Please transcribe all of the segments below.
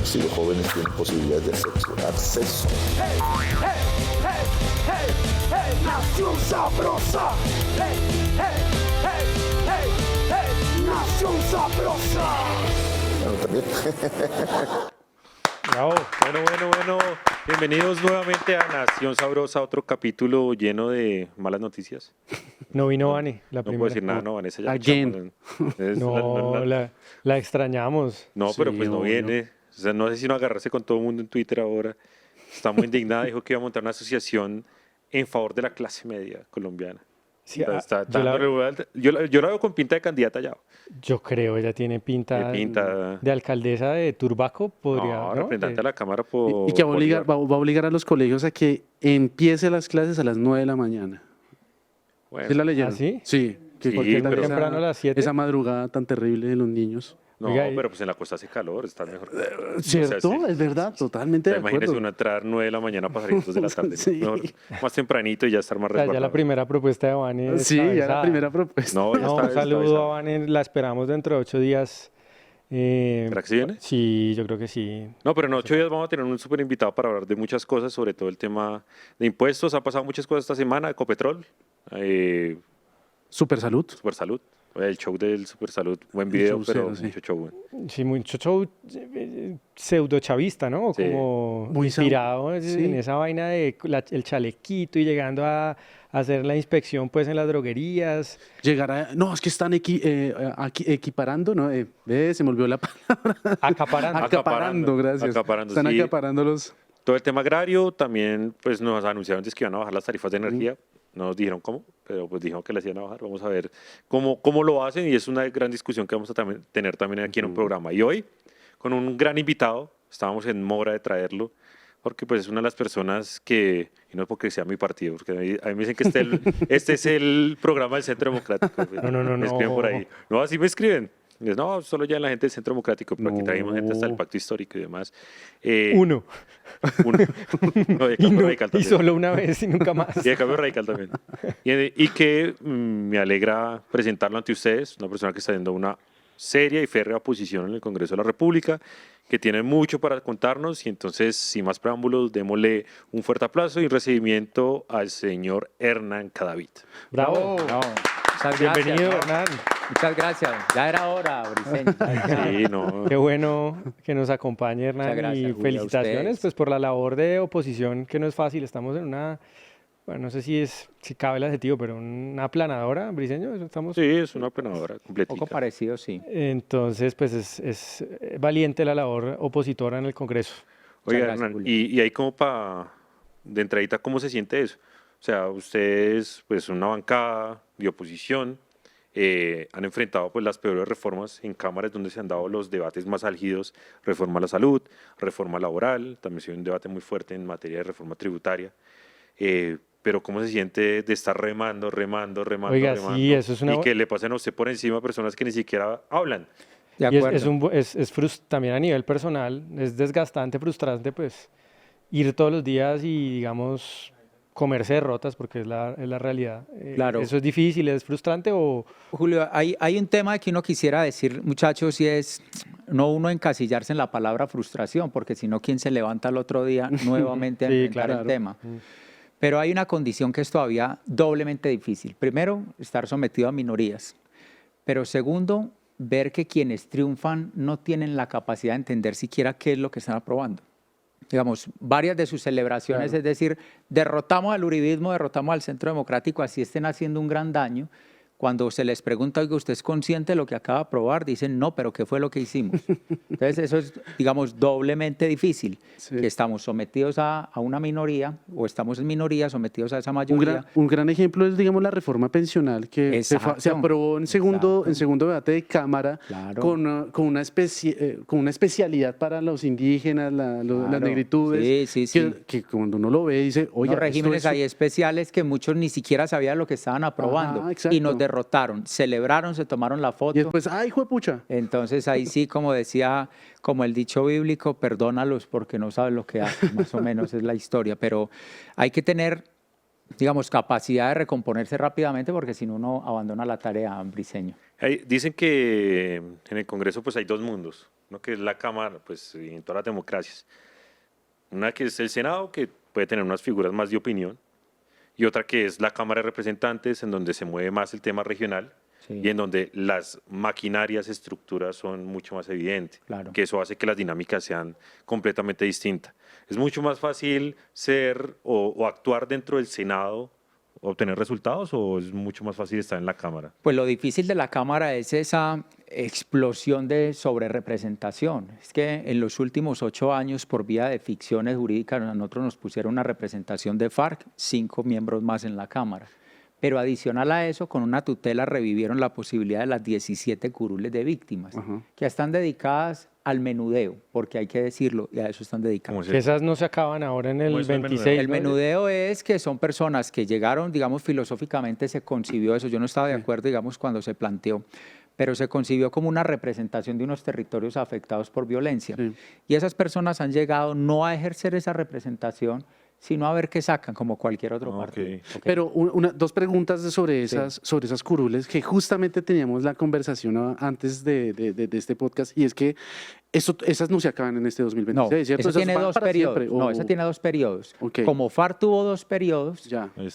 Si los jóvenes tienen posibilidades de acceso. Hey, hey, hey, hey, hey, Nación Sabrosa. Hey, hey, hey, hey, hey, Nación Sabrosa. Bueno, también. Bravo. Bueno. Bienvenidos nuevamente a Nación Sabrosa, otro capítulo lleno de malas noticias. No vino Vane, la No primera. puedo decir nada, no, Vanessa ya Again. No, la extrañamos. No, pero pues no obvio. viene. O sea, no sé si no agarrarse con todo el mundo en Twitter ahora. Está muy indignada, dijo que iba a montar una asociación en favor de la clase media colombiana. Sí, Está yo, dándole vuelta. Yo la veo con pinta de candidata ya. yo creo, ella tiene pinta, De pinta. de alcaldesa de Turbaco, podría, No, ¿no? representante de la Cámara por... Y que va a por obligar, Ibarra. va a obligar a los colegios a que empiece las clases a las 9 de la mañana. Bueno, ¿Sí la leyeron? ¿Ah, sí? Sí. Que Sí, porque pero- temprano a las 7. Esa madrugada tan terrible de los niños. no, Oiga, pero pues en la costa hace calor, está mejor. ¿Cierto? sí. Es verdad, totalmente de Imagínese acuerdo. uno entrar 9 de la mañana para salir 2 de la tarde. Sí. Mejor, más tempranito y ya estar más Ya resguardado. la primera propuesta de Vane. Sí, ya la descabezada. primera propuesta. No, ya No, está un saludo descabezado. a Vane, la esperamos dentro de 8 días. ¿Será que sí viene? Sí, yo creo que sí. No, pero en 8 días vamos a tener un súper invitado para hablar de muchas cosas, sobre todo el tema de impuestos. Han pasado muchas cosas esta semana, Ecopetrol, Super salud. Supersalud, el show del Supersalud, buen El video, show pero cero, sí. mucho show. Sí, mucho show pseudo chavista, ¿no? Sí. Como Muy inspirado sí. en esa vaina de el chalequito y llegando a hacer la inspección pues en las droguerías. Llegar a... No, es que están equiparando, ¿no? Se me olvidó la palabra. Acaparando. Acaparando, gracias. Acaparando, Están sí. acaparando los... Todo el tema agrario, también pues nos anunciaron que iban a bajar las tarifas de energía. No nos dijeron cómo, pero pues dijeron que las iban a bajar. Vamos a ver cómo lo hacen y es una gran discusión que vamos a tener también aquí en un programa. Y hoy, con un gran invitado, estábamos en mora de traerlo, porque pues es una de las personas que, y no es porque sea mi partido, porque a mí me dicen que este es el programa del Centro Democrático. No. Me escriben por ahí. No, así me escriben. Dicen, no, solo ya la gente del Centro Democrático, pero aquí trajimos gente hasta el Pacto Histórico y demás. Uno. Uno. No, de Y, Cambio no- Radical y también. solo una vez y nunca más. Y de Cambio Radical también. Y que me alegra presentarlo ante ustedes, una persona que está haciendo una seria y férrea oposición en el Congreso de la República, que tiene mucho para contarnos y entonces, sin más preámbulos, démosle un fuerte aplauso y un recibimiento al señor Hernán Cadavid. Bravo. No, muchas gracias. Bienvenido, ¿no? Hernán. Muchas gracias. Ya era hora, Briceño. Sí, no. Qué bueno que nos acompañe, Hernán. Muchas gracias, y Julio, a felicitaciones ustedes. pues, por la labor de oposición, que no es fácil. Estamos en una, bueno, no sé si cabe el adjetivo, pero una aplanadora, Briceño. Estamos. Sí, es una planadora Un completita. poco parecido, sí. Entonces, pues es valiente la labor opositora en el Congreso. Oiga, gracias, Hernán, Julio. y ahí como de entradita, ¿cómo se siente eso? O sea, ustedes, pues una bancada de oposición, han enfrentado pues las peores reformas en cámaras donde se han dado los debates más álgidos, reforma a la salud, reforma laboral, también se dio un debate muy fuerte en materia de reforma tributaria. Pero ¿cómo se siente de estar remando? Oiga, sí, eso es una y bu- que le pasen a usted por encima personas que ni siquiera hablan? De Y acuerdo. también a nivel personal, es desgastante, frustrante, pues, ir todos los días y, digamos, comerse derrotas, porque es la realidad. Claro. ¿Eso es difícil, es frustrante o...? Julio, hay un tema que uno quisiera decir, muchachos, y es no uno encasillarse en la palabra frustración, porque si no, ¿quién se levanta el otro día nuevamente a Sí, enfrentar claro. el tema? Pero hay una condición que es todavía doblemente difícil. Primero, estar sometido a minorías. Pero segundo, ver que quienes triunfan no tienen la capacidad de entender siquiera qué es lo que están aprobando. digamos, varias de sus celebraciones, es decir, derrotamos al uribismo, derrotamos al Centro Democrático, así estén haciendo un gran daño. Cuando se les pregunta, oiga, ¿usted es consciente de lo que acaba de aprobar? Dicen, no, pero ¿qué fue lo que hicimos? Entonces, eso es, digamos, doblemente difícil, que estamos sometidos a una minoría, o estamos en minoría sometidos a esa mayoría. Un gran ejemplo es, digamos, la reforma pensional que se aprobó en segundo debate de Cámara con una especialidad para los indígenas, las negritudes, que cuando uno lo ve dice, oye, los regímenes ahí especiales que muchos ni siquiera sabían lo que estaban aprobando y nos derrotaron, celebraron, se tomaron la foto. Y después, ¡ay, juepucha! Entonces ahí sí, como decía, como el dicho bíblico, perdónalos porque no saben lo que hacen, más o menos es la historia. Pero hay que tener, digamos, capacidad de recomponerse rápidamente porque si no uno abandona la tarea, Briceño. Dicen que en el Congreso pues hay dos mundos, ¿no? Que es la Cámara, pues en todas las democracias. Una que es el Senado, que puede tener unas figuras más de opinión, y otra que es la Cámara de Representantes, en donde se mueve más el tema regional y en donde las maquinarias, estructuras son mucho más evidentes, que eso hace que las dinámicas sean completamente distintas. Es mucho más fácil ser o actuar dentro del Senado, obtener resultados, o es mucho más fácil estar en la Cámara. Pues lo difícil de la Cámara es esa explosión de sobrerepresentación. Es que en los últimos 8 años, por vía de ficciones jurídicas, a nosotros nos pusieron una representación de FARC, 5 miembros más en la Cámara. Pero adicional a eso, con una tutela revivieron la posibilidad de las 17 curules de víctimas, que están dedicadas al menudeo, porque hay que decirlo, y a eso están dedicadas. Que esas no se acaban ahora en el 26. El menudeo es que son personas que llegaron, digamos, filosóficamente se concibió eso. Yo no estaba de acuerdo, digamos, cuando se planteó, pero se concibió como una representación de unos territorios afectados por violencia. Y esas personas han llegado no a ejercer esa representación, sino a ver qué sacan, como cualquier otro partido. Pero dos preguntas sobre esas curules, que justamente teníamos la conversación antes de este podcast, y es que esas no se acaban en este 2026, no, ¿cierto? Eso tiene 2 periodos. No, esa tiene 2 periodos. Como FARC tuvo 2 periodos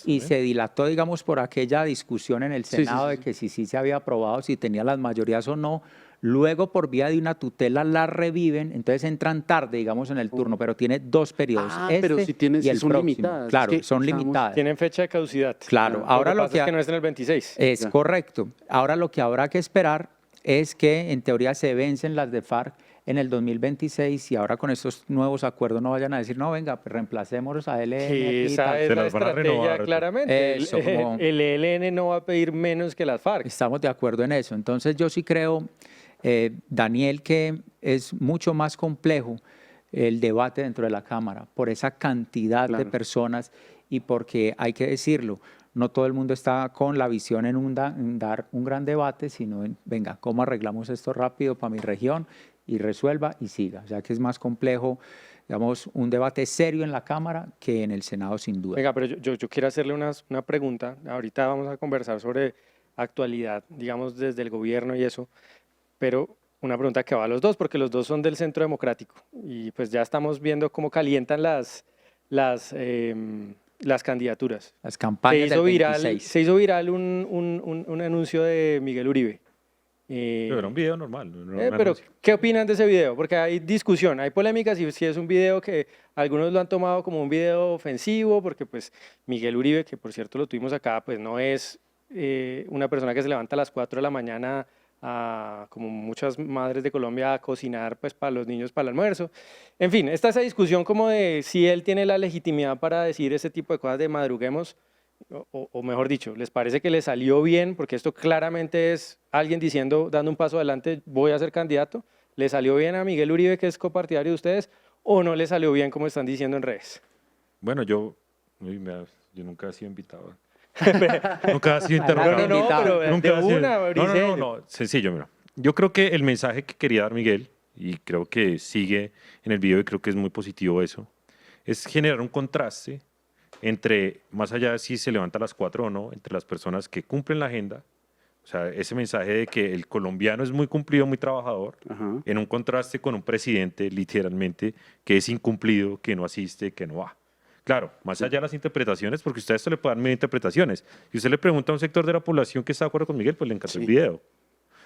y se dilató, digamos, por aquella discusión en el Senado de que si se había aprobado, si tenía las mayorías o no. Luego, por vía de una tutela, la reviven, entonces entran tarde, digamos, en el turno, pero tiene 2 periodos. Pero si son limitadas. Claro, son limitadas. Tienen fecha de caducidad. Claro, ahora lo que pasa es que no es en el 26. Es correcto. Ahora lo que habrá que esperar es que, en teoría, se vencen las de FARC en el 2026 y ahora con estos nuevos acuerdos no vayan a decir, no, venga, pues reemplacemos a ELN. Esa es la estrategia, claramente. El ELN no va a pedir menos que las FARC. Estamos de acuerdo en eso. Entonces yo sí creo, Daniel, que es mucho más complejo el debate dentro de la Cámara por esa cantidad de personas y porque, hay que decirlo, no todo el mundo está con la visión en dar un gran debate, sino en, venga, ¿cómo arreglamos esto rápido para mi región? Y resuelva y siga. O sea que es más complejo, digamos, un debate serio en la Cámara que en el Senado, sin duda. Venga, pero yo quiero hacerle una pregunta. Ahorita vamos a conversar sobre actualidad, digamos, desde el gobierno y eso, pero una pregunta que va a los dos, porque los dos son del Centro Democrático y pues ya estamos viendo cómo calientan las candidaturas. Las campañas del 26. Se hizo viral un anuncio de Miguel Uribe. Pero era un video normal. Pero, ¿qué opinan de ese video? Porque hay discusión, hay polémicas si es un video que algunos lo han tomado como un video ofensivo, porque pues Miguel Uribe, que por cierto lo tuvimos acá, pues no es una persona que se levanta a las 4 de la mañana, como muchas madres de Colombia, a cocinar pues para los niños para el almuerzo. En fin, está esa discusión como de si él tiene la legitimidad para decir ese tipo de cosas de madruguemos, o mejor dicho, ¿les parece que le salió bien? Porque esto claramente es alguien diciendo, dando un paso adelante, voy a ser candidato. ¿Le salió bien a Miguel Uribe, que es copartidario de ustedes, o no le salió bien como están diciendo en redes? Bueno, yo nunca he sido invitado. Nunca he sido interrogado. No, sencillo, mira. Yo creo que el mensaje que quería dar Miguel, y creo que sigue en el video y creo que es muy positivo eso, es generar un contraste entre, más allá de si se levanta a las 4 o no, entre las personas que cumplen la agenda, o sea, ese mensaje de que el colombiano es muy cumplido, muy trabajador, en un contraste con un presidente, literalmente, que es incumplido, que no asiste, que no va. Claro, más allá de las interpretaciones, porque usted a esto le puede dar mil interpretaciones. Y usted le pregunta a un sector de la población que está de acuerdo con Miguel, pues le encantó el video.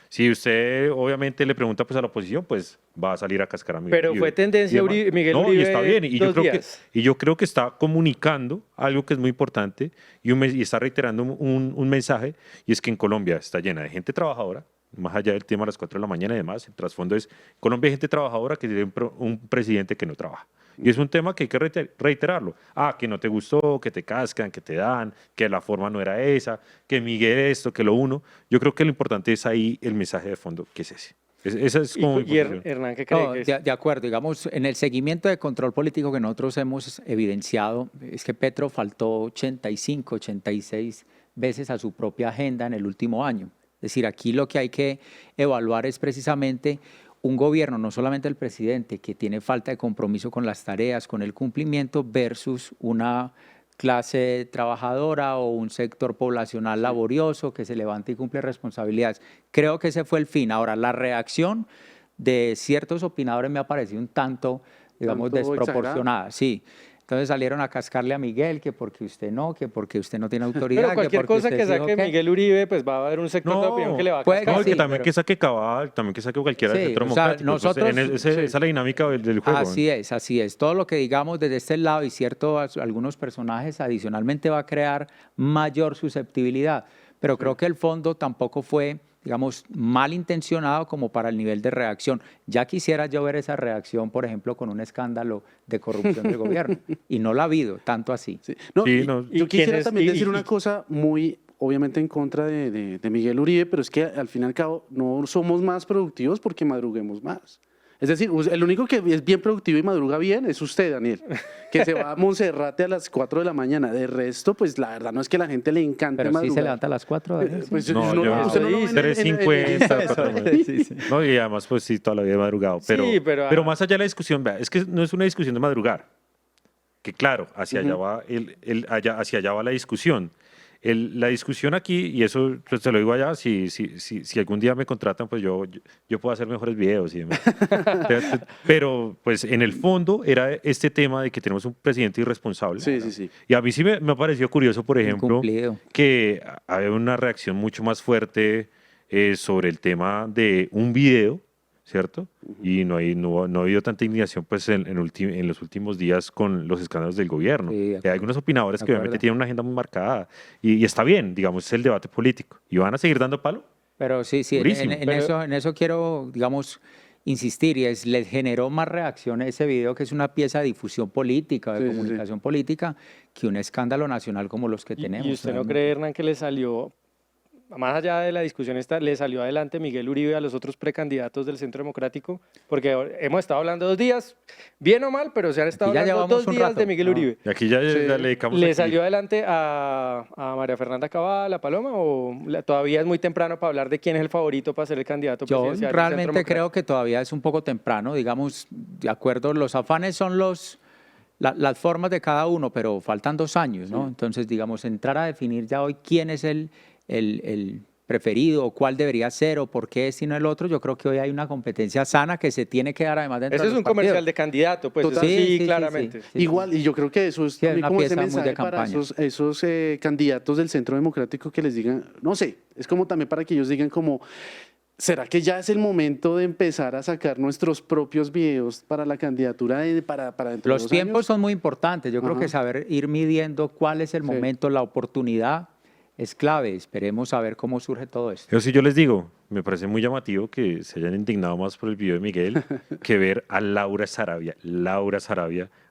Si usted obviamente le pregunta pues a la oposición, pues va a salir a cascar a Miguel Pero Uribe. fue tendencia Miguel Uribe. No, y está bien. Y yo 2 creo días. y yo creo que está comunicando algo que es muy importante y está reiterando un mensaje, y es que en Colombia está llena de gente trabajadora, más allá del tema a las 4 de la mañana y demás. El trasfondo es Colombia hay gente trabajadora que tiene un presidente que no trabaja. Y es un tema que hay que reiterarlo. Que no te gustó, que te cascan, que te dan, que la forma no era esa, que Miguel esto, que lo uno. Yo creo que lo importante es ahí el mensaje de fondo, que es ese. Esa es como mi posición. Hernán, ¿qué cree? No, de acuerdo, digamos, en el seguimiento de control político que nosotros hemos evidenciado, es que Petro faltó 85, 86 veces a su propia agenda en el último año. Es decir, aquí lo que hay que evaluar es precisamente un gobierno, no solamente el presidente, que tiene falta de compromiso con las tareas, con el cumplimiento, versus una clase trabajadora o un sector poblacional laborioso que se levanta y cumple responsabilidades. Creo que ese fue el fin. Ahora, la reacción de ciertos opinadores me ha parecido un tanto, digamos, desproporcionada. Sí. Entonces salieron a cascarle a Miguel que porque usted no tiene autoridad. Pero cualquier cosa que saque Miguel Uribe, pues va a haber un sector de opinión que le va a cascar. No, que también que saque Cabal, también que saque cualquiera del Centro Democrático. Nosotros, esa es la dinámica del juego. Así es. Todo lo que digamos desde este lado y algunos personajes adicionalmente va a crear mayor susceptibilidad. Pero creo que el fondo tampoco fue, digamos, mal intencionado como para el nivel de reacción. Ya quisiera yo ver esa reacción, por ejemplo, con un escándalo de corrupción del gobierno. Y no la ha habido, tanto así. Sí. Yo quisiera también decir una cosa muy, obviamente, en contra de Miguel Uribe, pero es que al fin y al cabo no somos más productivos porque madruguemos más. Es decir, el único que es bien productivo y madruga bien es usted, Daniel, que se va a Monserrate a las 4 de la mañana. De resto, pues la verdad no es que a la gente le encante Pero madrugar. sí se levanta a las 4. Pues, no, usted no lo ve en 3:50. No, y además, pues sí, toda la vida he madrugado. Pero más allá de la discusión, vea, es que no es una discusión de madrugar. Que claro, hacia allá va hacia allá va la discusión. La discusión aquí, y eso pues, te lo digo allá, si algún día me contratan, pues yo puedo hacer mejores videos y demás. Pero pues en el fondo era este tema de que tenemos un presidente irresponsable. Sí. Y a mí sí me ha parecido curioso, por ejemplo, Incumplido. que había una reacción mucho más fuerte sobre el tema de un video, ¿cierto? Y no ha habido tanta indignación pues, en los últimos días con los escándalos del gobierno. Sí, Hay algunos opinadores que obviamente tienen una agenda muy marcada y está bien, digamos, es el debate político. ¿Y van a seguir dando palo? Pero sí, en eso quiero, digamos, insistir, y les generó más reacción ese video, que es una pieza de difusión política, de comunicación política, que un escándalo nacional como los que tenemos. ¿Y usted no cree, Hernán, que le salió, más allá de la discusión esta, le salió adelante Miguel Uribe a los otros precandidatos del Centro Democrático? Porque hemos estado hablando 2 días, bien o mal, pero se han estado hablando 2 días de Miguel Uribe. Y aquí ya le dedicamos. ¿Le salió adelante a María Fernanda Cabal, a Paloma, o todavía es muy temprano para hablar de quién es el favorito para ser el candidato presidencial? Yo realmente creo que todavía es un poco temprano, digamos, de acuerdo, los afanes son las formas de cada uno, pero faltan 2 años, ¿no? Entonces, digamos, entrar a definir ya hoy quién es el preferido, o cuál debería ser, o por qué es y no el otro, yo creo que hoy hay una competencia sana que se tiene que dar además dentro de los Eso es un comercial de candidato, pues sí, claramente. Sí. Igual, y yo creo que eso es también como ese mensaje para esos candidatos del Centro Democrático que les digan, no sé, es como también para que ellos digan como, ¿será que ya es el momento de empezar a sacar nuestros propios videos para la candidatura para dentro de 2 Los tiempos años? son muy importantes, yo creo que saber ir midiendo cuál es el momento, la oportunidad, es clave. Esperemos a ver cómo surge todo esto. Pero si yo les digo, me parece muy llamativo que se hayan indignado más por el video de Miguel que ver a Laura Sarabia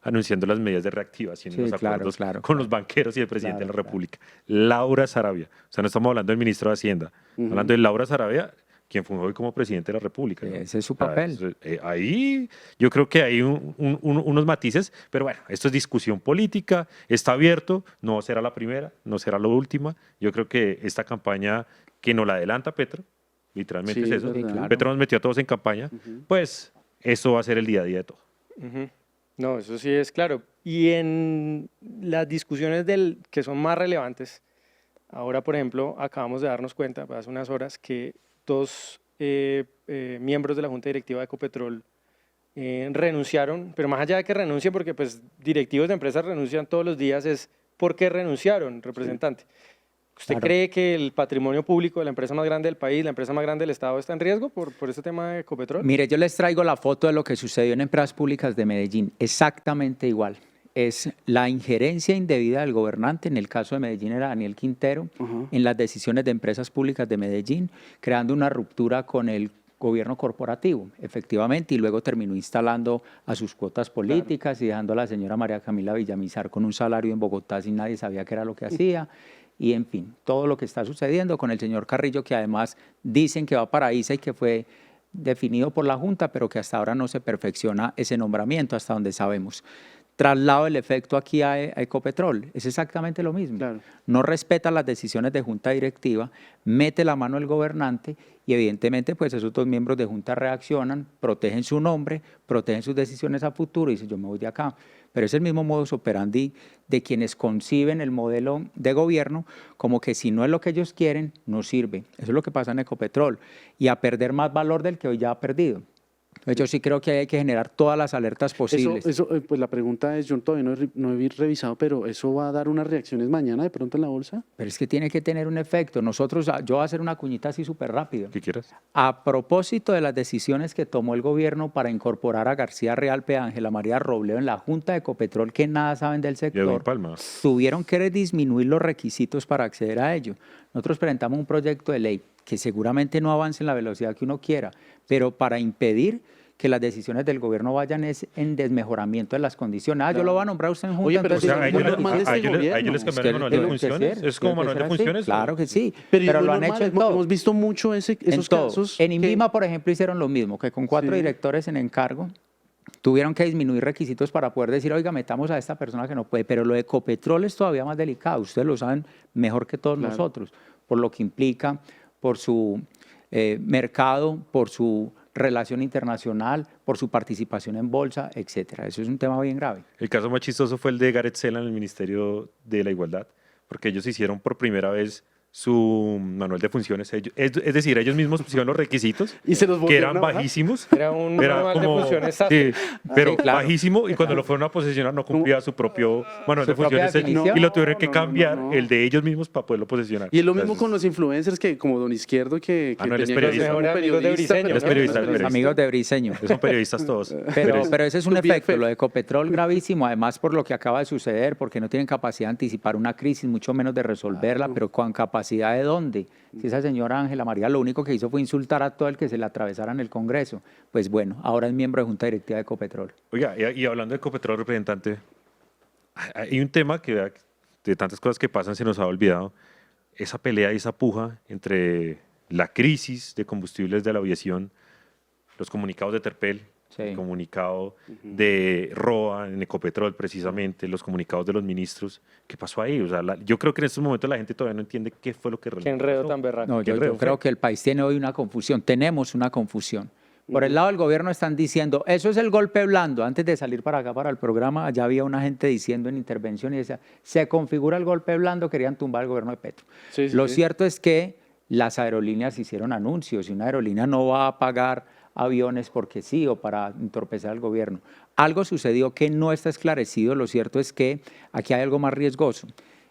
anunciando las medidas de reactivación y los acuerdos con los banqueros y el presidente de la República. Laura Sarabia. O sea, no estamos hablando del ministro de Hacienda, hablando de Laura Sarabia, quien fungió hoy como presidente de la República, ¿no? Ese es su papel. Ahí yo creo que hay unos matices, pero bueno, esto es discusión política, está abierto, no será la primera, no será la última. Yo creo que esta campaña que nos la adelanta Petro, literalmente es eso. Petro nos metió a todos en campaña, pues eso va a ser el día a día de todo. No, eso sí es claro. Y en las discusiones que son más relevantes, ahora, por ejemplo, acabamos de darnos cuenta, hace unas horas, que 2 miembros de la Junta Directiva de Ecopetrol renunciaron, pero más allá de que renuncien, porque pues directivos de empresas renuncian todos los días, es ¿por qué renunciaron, representante? ¿Usted cree que el patrimonio público de la empresa más grande del país, la empresa más grande del Estado, está en riesgo por este tema de Ecopetrol? Mire, yo les traigo la foto de lo que sucedió en Empresas Públicas de Medellín, exactamente igual. Es la injerencia indebida del gobernante, en el caso de Medellín era Daniel Quintero, en las decisiones de Empresas Públicas de Medellín, creando una ruptura con el gobierno corporativo, efectivamente, y luego terminó instalando a sus cuotas políticas y dejando a la señora María Camila Villamizar con un salario en Bogotá sin nadie sabía qué era lo que hacía. Y en fin, todo lo que está sucediendo con el señor Carrillo, que además dicen que va para ISA y que fue definido por la Junta, pero que hasta ahora no se perfecciona ese nombramiento, hasta donde sabemos. Traslado el efecto aquí a Ecopetrol, es exactamente lo mismo. Claro. No respeta las decisiones de junta directiva, mete la mano el gobernante y evidentemente pues esos dos miembros de junta reaccionan, protegen su nombre, protegen sus decisiones a futuro y dicen yo me voy de acá. Pero es el mismo modus operandi de quienes conciben el modelo de gobierno como que si no es lo que ellos quieren, no sirve. Eso es lo que pasa en Ecopetrol y a perder más valor del que hoy ya ha perdido. Yo sí creo que hay que generar todas las alertas posibles. Pues la pregunta es, yo todavía no he revisado, pero ¿eso va a dar unas reacciones mañana de pronto en la bolsa? Pero es que tiene que tener un efecto. Nosotros, yo voy a hacer una cuñita así súper rápido. ¿Qué quieras? A propósito de las decisiones que tomó el gobierno para incorporar a García Realpe y a Ángela María Robledo en la Junta de Ecopetrol, que nada saben del sector, tuvieron que disminuir los requisitos para acceder a ello. Nosotros presentamos un proyecto de ley que seguramente no avance en la velocidad que uno quiera, pero para impedir que las decisiones del gobierno vayan en desmejoramiento de las condiciones. Yo lo voy a nombrar a usted en junta. Oye, pero entonces, a ellos les cambiaron el manual de funciones. ¿Es como manual de funciones? Claro que sí, pero lo han hecho en todo. Hemos visto mucho esos casos. En INVIMA, por ejemplo, hicieron lo mismo, que con 4 directores en encargo tuvieron que disminuir requisitos para poder decir, oiga, metamos a esta persona que no puede. Pero lo de Ecopetrol es todavía más delicado. Ustedes lo saben mejor que todos nosotros, por lo que implica, por su mercado, por su relación internacional, por su participación en bolsa, etcétera. Eso es un tema bien grave. El caso más chistoso fue el de Gareth Sela en el Ministerio de la Igualdad, porque ellos hicieron por primera vez su manual de funciones. Es decir, ellos mismos pusieron los requisitos y se los que eran bajísimos. Era un manual de funciones. Sí, pero claro, bajísimo, y cuando lo fueron a posesionar no cumplía su propio manual de funciones y lo tuvieron que cambiar, el de ellos mismos, para poderlo posesionar. Y es lo mismo con los influencers, que como Don Izquierdo, que no, él es periodista. Los amigos de Briceño. Son periodistas todos. Pero ese es un efecto, lo de Ecopetrol gravísimo, además por lo que acaba de suceder, porque no tienen capacidad de anticipar una crisis, mucho menos de resolverla, pero con capacidad ¿de dónde? Si esa señora Ángela María lo único que hizo fue insultar a todo el que se le atravesara en el Congreso. Pues bueno, ahora es miembro de Junta Directiva de Ecopetrol. Oiga, y hablando de Ecopetrol, representante, hay un tema que de tantas cosas que pasan se nos ha olvidado, esa pelea y esa puja entre la crisis de combustibles de la aviación, los comunicados de Terpel, el comunicado de ROA en Ecopetrol precisamente, los comunicados de los ministros. ¿Qué pasó ahí? O sea, yo creo que en estos momentos la gente todavía no entiende qué fue lo que realmente pasó. Qué enredo pasó. tan berraco. No, yo creo que el país tiene hoy una confusión, tenemos una confusión. Por el lado del gobierno están diciendo, eso es el golpe blando. Antes de salir para acá, para el programa, allá había una gente diciendo en intervención y decía, se configura el golpe blando, querían tumbar el gobierno de Petro. Lo cierto es que las aerolíneas hicieron anuncios y una aerolínea no va a pagar aviones porque sí o para entorpecer al gobierno. Algo sucedió que no está esclarecido. Lo cierto es que aquí hay algo más riesgoso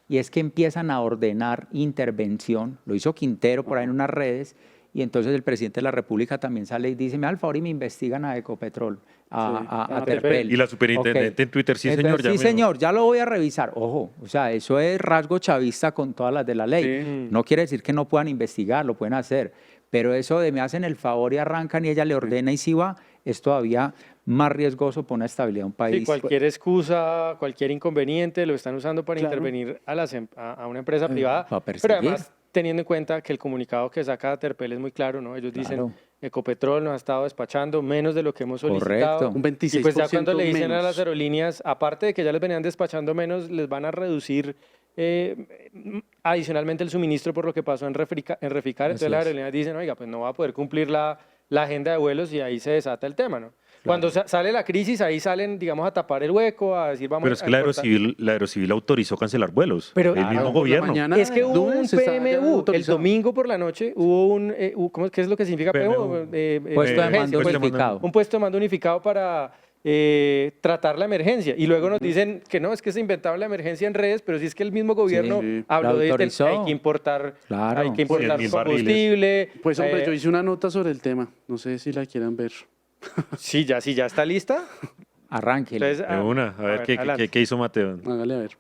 y es que empiezan a ordenar intervención. Lo hizo Quintero por ahí en unas redes y entonces el presidente de la República también sale y dice, al favor y me investigan a Ecopetrol, a Terpel. Y la superintendente en Twitter, sí señor. Sí señor, ya lo voy a revisar. Ojo, o sea, eso es rasgo chavista con todas las de la ley. No quiere decir que no puedan investigar, lo pueden hacer. Pero eso de me hacen el favor y arrancan y ella le ordena y si va, es todavía más riesgoso para una estabilidad de un país. Sí, cualquier excusa, cualquier inconveniente lo están usando para intervenir a una empresa privada. Pero además, teniendo en cuenta que el comunicado que saca Terpel es muy claro, ¿no? Ellos dicen, Ecopetrol nos ha estado despachando menos de lo que hemos solicitado. Correcto. Un 26% y pues ya cuando le dicen menos. a las aerolíneas, aparte de que ya les venían despachando menos, les van a reducir adicionalmente el suministro por lo que pasó en Reficar. Entonces las aerolíneas dicen, oiga, pues no va a poder cumplir la agenda de vuelos y ahí se desata el tema, ¿no? Cuando sale la crisis, ahí salen, digamos, a tapar el hueco, a decir, vamos a... Pero es que la Aerocivil autorizó cancelar vuelos, pero, el mismo gobierno. Es que hubo un PMU, el domingo por la noche hubo un... ¿qué es lo que significa PMU? Puesto de mando unificado. Un puesto de mando unificado para tratar la emergencia. Y luego nos dicen que no, es que se inventaron la emergencia en redes, pero si es que el mismo gobierno habló de que hay que importar, combustible. Pues hombre, yo hice una nota sobre el tema, no sé si la quieran ver. Sí, ya está lista. Arranque. A ver, ¿qué hizo Mateo? Hágale a ver.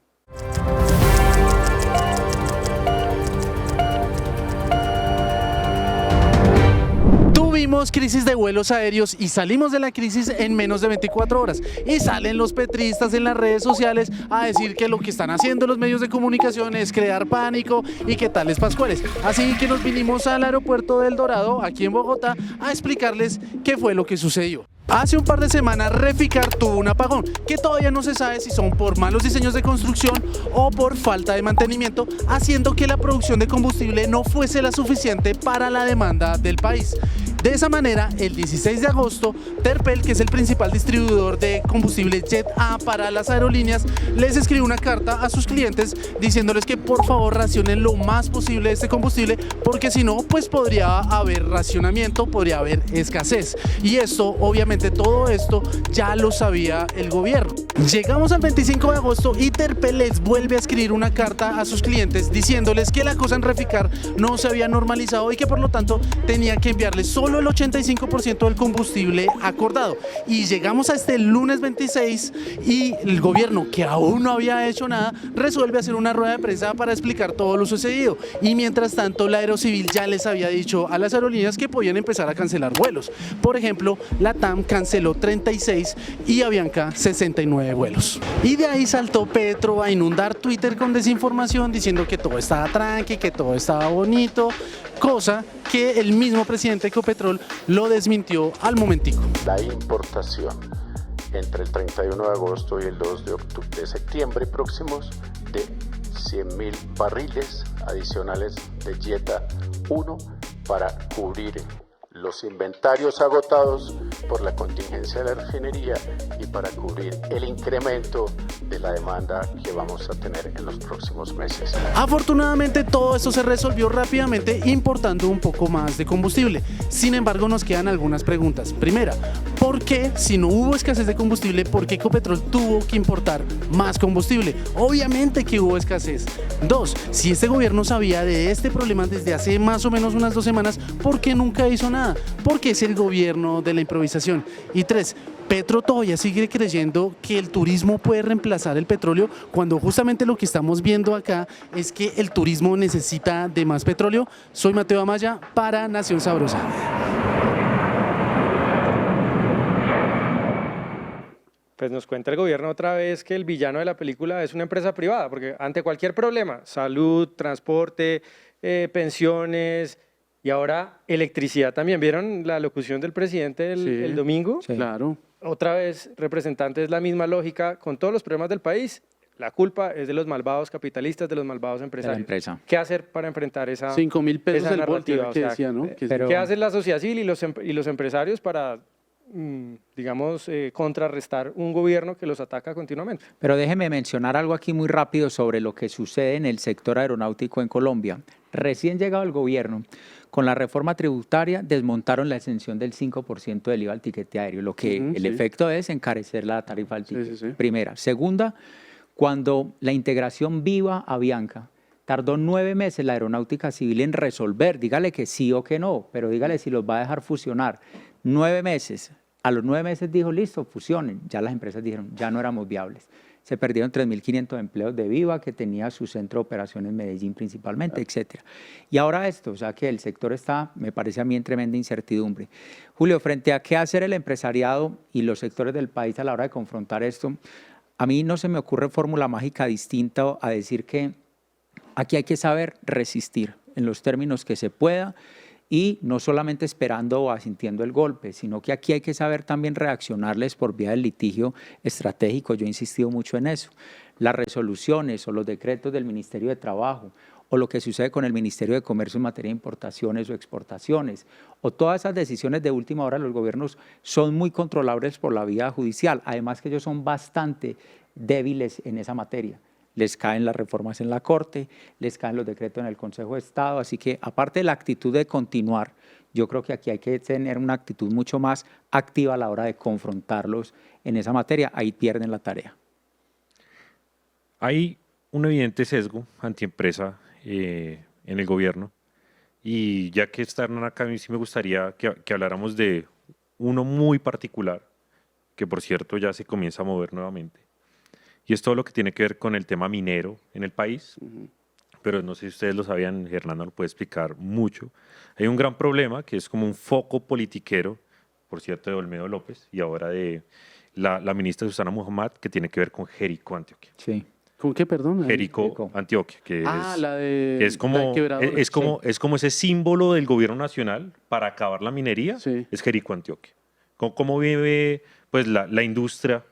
Tuvimos crisis de vuelos aéreos y salimos de la crisis en menos de 24 horas. Y salen los petristas en las redes sociales a decir que lo que están haciendo los medios de comunicación es crear pánico y que tales pascuales. Así que nos vinimos al aeropuerto del Dorado, aquí en Bogotá, a explicarles qué fue lo que sucedió. Hace un par de semanas Reficar tuvo un apagón, que todavía no se sabe si son por malos diseños de construcción o por falta de mantenimiento, haciendo que la producción de combustible no fuese la suficiente para la demanda del país. De esa manera, el 16 de agosto, Terpel, que es el principal distribuidor de combustible Jet A para las aerolíneas, les escribió una carta a sus clientes diciéndoles que por favor racionen lo más posible este combustible, porque si no, pues podría haber racionamiento, podría haber escasez. Y esto, obviamente, todo esto ya lo sabía el gobierno. Llegamos al 25 de agosto y Terpel les vuelve a escribir una carta a sus clientes diciéndoles que la cosa en Reficar no se había normalizado y que por lo tanto tenía que enviarles solo el 85% del combustible acordado. Y llegamos a este lunes 26 y el gobierno, que aún no había hecho nada, resuelve hacer una rueda de prensa para explicar todo lo sucedido. Y mientras tanto, la Aerocivil ya les había dicho a las aerolíneas que podían empezar a cancelar vuelos. Por ejemplo, la TAM canceló 36 y Avianca 69 vuelos. Y de ahí saltó Petro a inundar Twitter con desinformación diciendo que todo estaba tranqui, que todo estaba bonito, cosa que el mismo presidente de Ecopetrol lo desmintió al momentico. La importación entre el 31 de agosto y el 2 de septiembre próximos de 100.000 barriles adicionales de Jetta 1 para cubrir los inventarios agotados por la contingencia de la refinería y para cubrir el incremento de la demanda que vamos a tener en los próximos meses. Afortunadamente todo esto se resolvió rápidamente importando un poco más de combustible. Sin embargo, nos quedan algunas preguntas. Primera, ¿por qué, si no hubo escasez de combustible, por qué Ecopetrol tuvo que importar más combustible? Obviamente que hubo escasez. Dos, si este gobierno sabía de este problema desde hace más o menos unas 2 semanas, ¿por qué nunca hizo nada? Porque es el gobierno de la improvisación. Y 3, Petro todavía sigue creyendo que el turismo puede reemplazar el petróleo, cuando justamente lo que estamos viendo acá es que el turismo necesita de más petróleo. Soy Mateo Amaya para Nación Sabrosa. Pues nos cuenta el gobierno otra vez que el villano de la película es una empresa privada, porque ante cualquier problema, salud, transporte, pensiones y ahora electricidad también. ¿Vieron la locución del presidente el domingo? Sí. Claro. Otra vez, representante, es la misma lógica con todos los problemas del país. La culpa es de los malvados capitalistas, de los malvados empresarios. ¿Qué hacer para enfrentar esa 5.000 pesos el narrativa? que decía, ¿no? ¿Qué hace la sociedad civil y los empresarios para, digamos, contrarrestar un gobierno que los ataca continuamente? Pero déjeme mencionar algo aquí muy rápido sobre lo que sucede en el sector aeronáutico en Colombia. Recién llegado el gobierno, con la reforma tributaria desmontaron la exención del 5% del IVA al tiquete aéreo, lo que el efecto es encarecer la tarifa del tiquete. Primera. Segunda, cuando la integración Viva Avianca tardó 9 meses la aeronáutica civil en resolver, dígale que sí o que no, pero dígale si los va a dejar fusionar. 9 meses. A los 9 meses dijo, listo, fusionen. Ya las empresas dijeron, ya no éramos viables. Se perdieron 3.500 empleos de Viva, que tenía su centro de operaciones en Medellín principalmente, etcétera. Y ahora esto, o sea que el sector está, me parece a mí, en tremenda incertidumbre. Julio, frente a qué hacer el empresariado y los sectores del país a la hora de confrontar esto, a mí no se me ocurre fórmula mágica distinta a decir que aquí hay que saber resistir en los términos que se pueda, y no solamente esperando o asintiendo el golpe, sino que aquí hay que saber también reaccionarles por vía del litigio estratégico. Yo he insistido mucho en eso. Las resoluciones o los decretos del Ministerio de Trabajo o lo que sucede con el Ministerio de Comercio en materia de importaciones o exportaciones, o todas esas decisiones de última hora de los gobiernos son muy controlables por la vía judicial, además que ellos son bastante débiles en esa materia. les caen las reformas en la Corte, les caen los decretos en el Consejo de Estado, así que aparte de la actitud de continuar, yo creo que aquí hay que tener una actitud mucho más activa a la hora de confrontarlos en esa materia, ahí pierden la tarea. Hay un evidente sesgo antiempresa en el gobierno y ya que están acá, a mí sí me gustaría que habláramos de uno muy particular, que por cierto ya se comienza a mover nuevamente, y es todo lo que tiene que ver con el tema minero en el país. Pero no sé si ustedes lo sabían, Hernando lo puede explicar mucho. Hay un gran problema que es como un foco politiquero, por cierto, de Olmedo López y ahora de la ministra Susana Muhammad, que tiene que ver con Jericó, Antioquia. Sí. ¿Con qué, perdón? Jericó, Antioquia, que es como ese símbolo del gobierno nacional para acabar la minería, Sí. es Jericó, Antioquia. ¿Cómo vive pues, la industria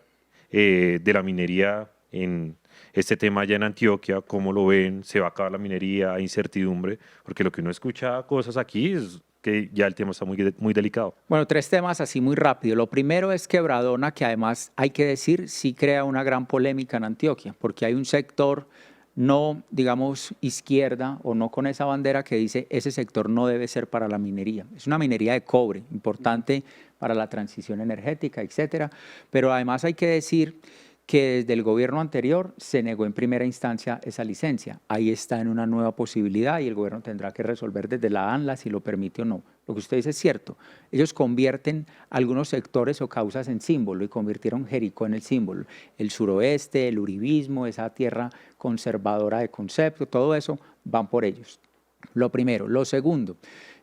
de la minería en este tema allá en Antioquia? ¿Cómo lo ven? ¿Se va a acabar la minería? ¿Hay incertidumbre? Porque lo que uno escucha cosas aquí es que ya el tema está muy delicado. Bueno, 3 temas así muy rápido. Lo primero es Quebradona, que además hay que decir, sí crea una gran polémica en Antioquia, porque hay un sector no, digamos, izquierda o no con esa bandera que dice ese sector no debe ser para la minería. Es una minería de cobre, importante para la transición energética, etcétera. Pero además hay que decir que desde el gobierno anterior se negó en primera instancia esa licencia. Ahí está en una nueva posibilidad y el gobierno tendrá que resolver desde la ANLA si lo permite o no. Lo que usted dice es cierto. Ellos convierten algunos sectores o causas en símbolo y convirtieron Jericó en el símbolo. El suroeste, el uribismo, esa tierra conservadora de concepto, todo eso van por ellos. Lo primero. Lo segundo,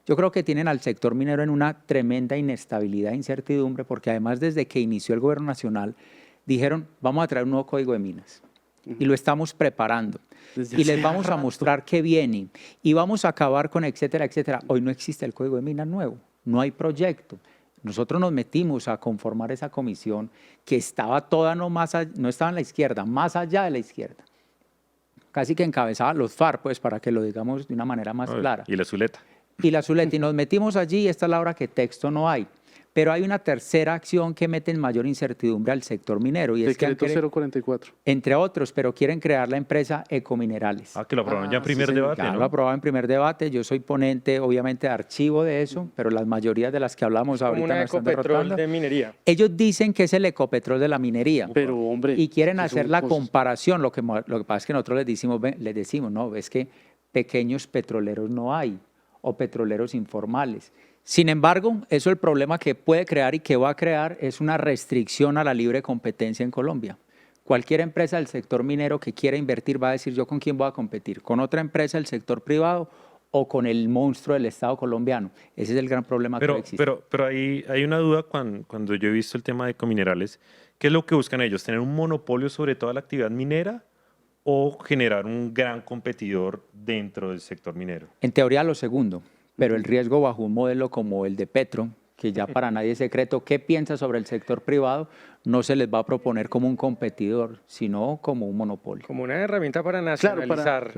yo creo que tienen al sector minero en una tremenda inestabilidad e incertidumbre porque además desde que inició el gobierno nacional dijeron, vamos a traer un nuevo código de minas y lo estamos preparando y les vamos a mostrar qué viene y vamos a acabar con etcétera, etcétera. Hoy no existe el código de minas nuevo, no hay proyecto. Nosotros nos metimos a conformar esa comisión que estaba toda no estaba en la izquierda, más allá de la izquierda. Casi que encabezaba los FARC, pues para que lo digamos de una manera más clara. Y la Zuleta. Y la Zuleta, y nos metimos allí y esta es la hora que texto no hay. Pero hay una tercera acción que mete en mayor incertidumbre al sector minero. Y Decreto es que 044. entre otros, pero quieren crear la empresa Ecominerales. Que lo aprobaron ya en primer debate, Ya ¿no? lo aprobaron en primer debate. Yo soy ponente, obviamente, de archivo de eso, pero las mayorías de las que hablamos ahorita Como una no están Ecopetrol derrotando. de minería. Ellos dicen que es el Ecopetrol de la minería. Pero, hombre. Y quieren que hacer son la cosas- comparación. Lo que pasa es que nosotros les decimos, no, es que pequeños petroleros no hay o petroleros informales. Sin embargo, eso el problema que puede crear y que va a crear es una restricción a la libre competencia en Colombia. Cualquier empresa del sector minero que quiera invertir va a decir, ¿yo con quién voy a competir? ¿Con otra empresa del sector privado o con el monstruo del Estado colombiano? Ese es el gran problema que existe. Pero hay una duda cuando yo he visto el tema de Ecominerales. ¿Qué es lo que buscan ellos? ¿Tener un monopolio sobre toda la actividad minera o generar un gran competidor dentro del sector minero? En teoría lo segundo, pero el riesgo bajo un modelo como el de Petro, que ya para nadie es secreto, ¿qué piensa sobre el sector privado? No se les va a proponer como un competidor, sino como un monopolio. Como una herramienta para Claro, nacionalizar.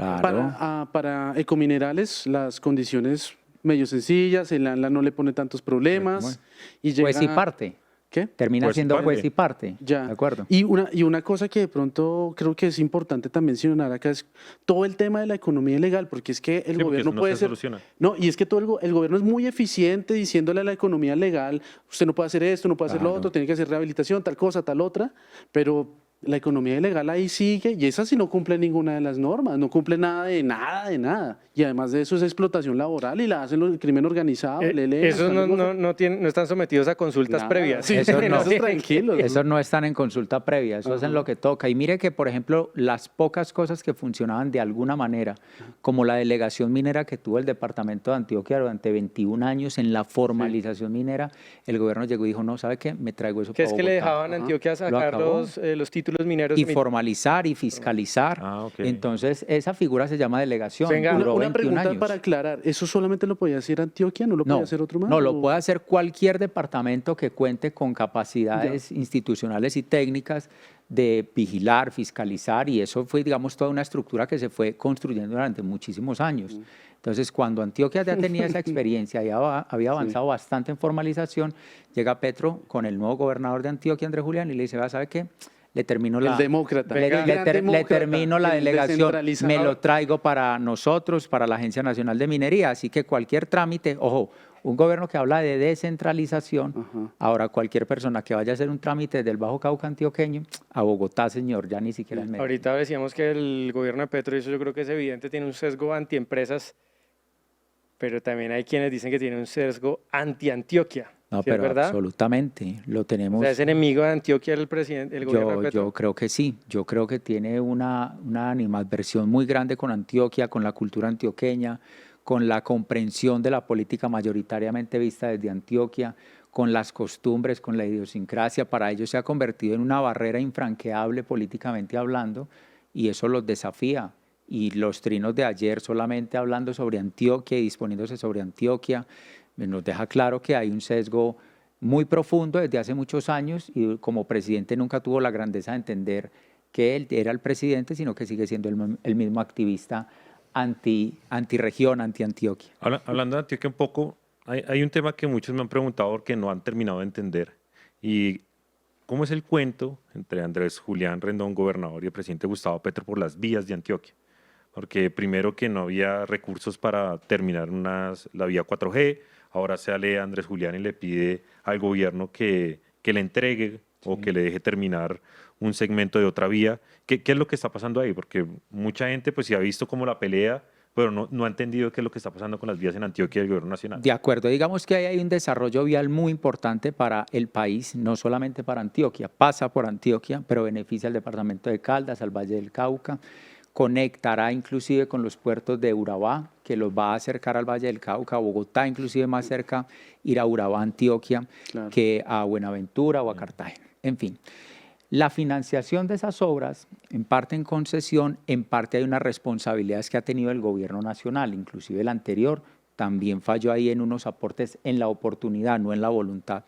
para Ecominerales las condiciones medio sencillas, el ANLA no le pone tantos problemas. Y llega, Pues sí parte. ¿Qué? Termina Pues sí siendo parte. juez y parte. Ya. ¿De acuerdo? Y una cosa que de pronto creo que es importante también mencionar acá es todo el tema de la economía ilegal, porque es que el Sí, porque gobierno eso no puede se ser... soluciona. No, y es que el gobierno es muy eficiente diciéndole a la economía legal, usted no puede hacer esto, no puede hacer lo Claro. otro, tiene que hacer rehabilitación, tal cosa, tal otra, pero la economía ilegal ahí sigue y esa sí no cumple ninguna de las normas, no cumple nada de nada. Y además de eso es explotación laboral y la hacen el crimen organizado, el ELN, Esos tal cosa. no están sometidos a consultas Nada. previas. Sí, Eso no. esos tranquilos. Esos no están en consulta previa, eso hacen lo que toca. Y mire que, por ejemplo, las pocas cosas que funcionaban de alguna manera, como la delegación minera que tuvo el departamento de Antioquia durante 21 años en la formalización minera, el gobierno llegó y dijo, no, ¿sabe qué? Me traigo eso Que para es que le Bogotá. dejaban a Antioquia Lo sacar acabó. los títulos mineros. Y formalizar y fiscalizar. Ok. Entonces, esa figura se llama delegación. Venga, Duró Una 21 pregunta años. para aclarar, ¿eso solamente lo podía hacer Antioquia? ¿No lo podía hacer otro más? No, lo ¿O? puede hacer cualquier departamento que cuente con capacidades institucionales y técnicas de vigilar, fiscalizar, y eso fue, digamos, toda una estructura que se fue construyendo durante muchísimos años. Entonces, cuando Antioquia ya tenía esa experiencia, ya había avanzado bastante en formalización, llega Petro con el nuevo gobernador de Antioquia, Andrés Julián, y le dice, ¿sabe qué? le termino El la, demócrata. le, El le gran ter- le demócrata, termino la el delegación, descentralizador. me lo traigo para nosotros, para la Agencia Nacional de Minería. Así que cualquier trámite, ojo, un gobierno que habla de descentralización, ahora cualquier persona que vaya a hacer un trámite del Bajo Cauca antioqueño, a Bogotá, señor, ya ni siquiera en Medellín. Ahorita decíamos que el gobierno de Petro, y eso yo creo que es evidente, tiene un sesgo antiempresas, pero también hay quienes dicen que tiene un sesgo anti-Antioquia. No, ¿Sí es pero verdad? absolutamente, lo tenemos. O sea, ¿es enemigo de Antioquia el presidente, el gobierno de Petro? Yo creo que sí, yo creo que tiene una animadversión muy grande con Antioquia, con la cultura antioqueña, con la comprensión de la política mayoritariamente vista desde Antioquia, con las costumbres, con la idiosincrasia. Para ellos se ha convertido en una barrera infranqueable políticamente hablando y eso los desafía. Y los trinos de ayer solamente hablando sobre Antioquia y disponiéndose sobre Antioquia, nos deja claro que hay un sesgo muy profundo desde hace muchos años y como presidente nunca tuvo la grandeza de entender que él era el presidente, sino que sigue siendo el mismo activista anti-región, anti-Antioquia. Hablando de Antioquia un poco, hay un tema que muchos me han preguntado porque no han terminado de entender. Y ¿cómo es el cuento entre Andrés Julián Rendón, gobernador, y el presidente Gustavo Petro por las vías de Antioquia? Porque primero que no había recursos para terminar la vía 4G, ahora sale Andrés Julián y le pide al gobierno que le entregue o que le deje terminar un segmento de otra vía. ¿Qué es lo que está pasando ahí? Porque mucha gente pues sí ha visto como la pelea, pero no ha entendido qué es lo que está pasando con las vías en Antioquia del gobierno nacional. De acuerdo, digamos que ahí hay un desarrollo vial muy importante para el país, no solamente para Antioquia, pasa por Antioquia, pero beneficia al departamento de Caldas, al Valle del Cauca, conectará inclusive con los puertos de Urabá, que los va a acercar al Valle del Cauca, a Bogotá, inclusive más cerca ir a Urabá, Antioquia, que a Buenaventura o a Cartagena. En fin, la financiación de esas obras, en parte en concesión, en parte hay unas responsabilidades que ha tenido el gobierno nacional, inclusive el anterior, también falló ahí en unos aportes en la oportunidad, no en la voluntad.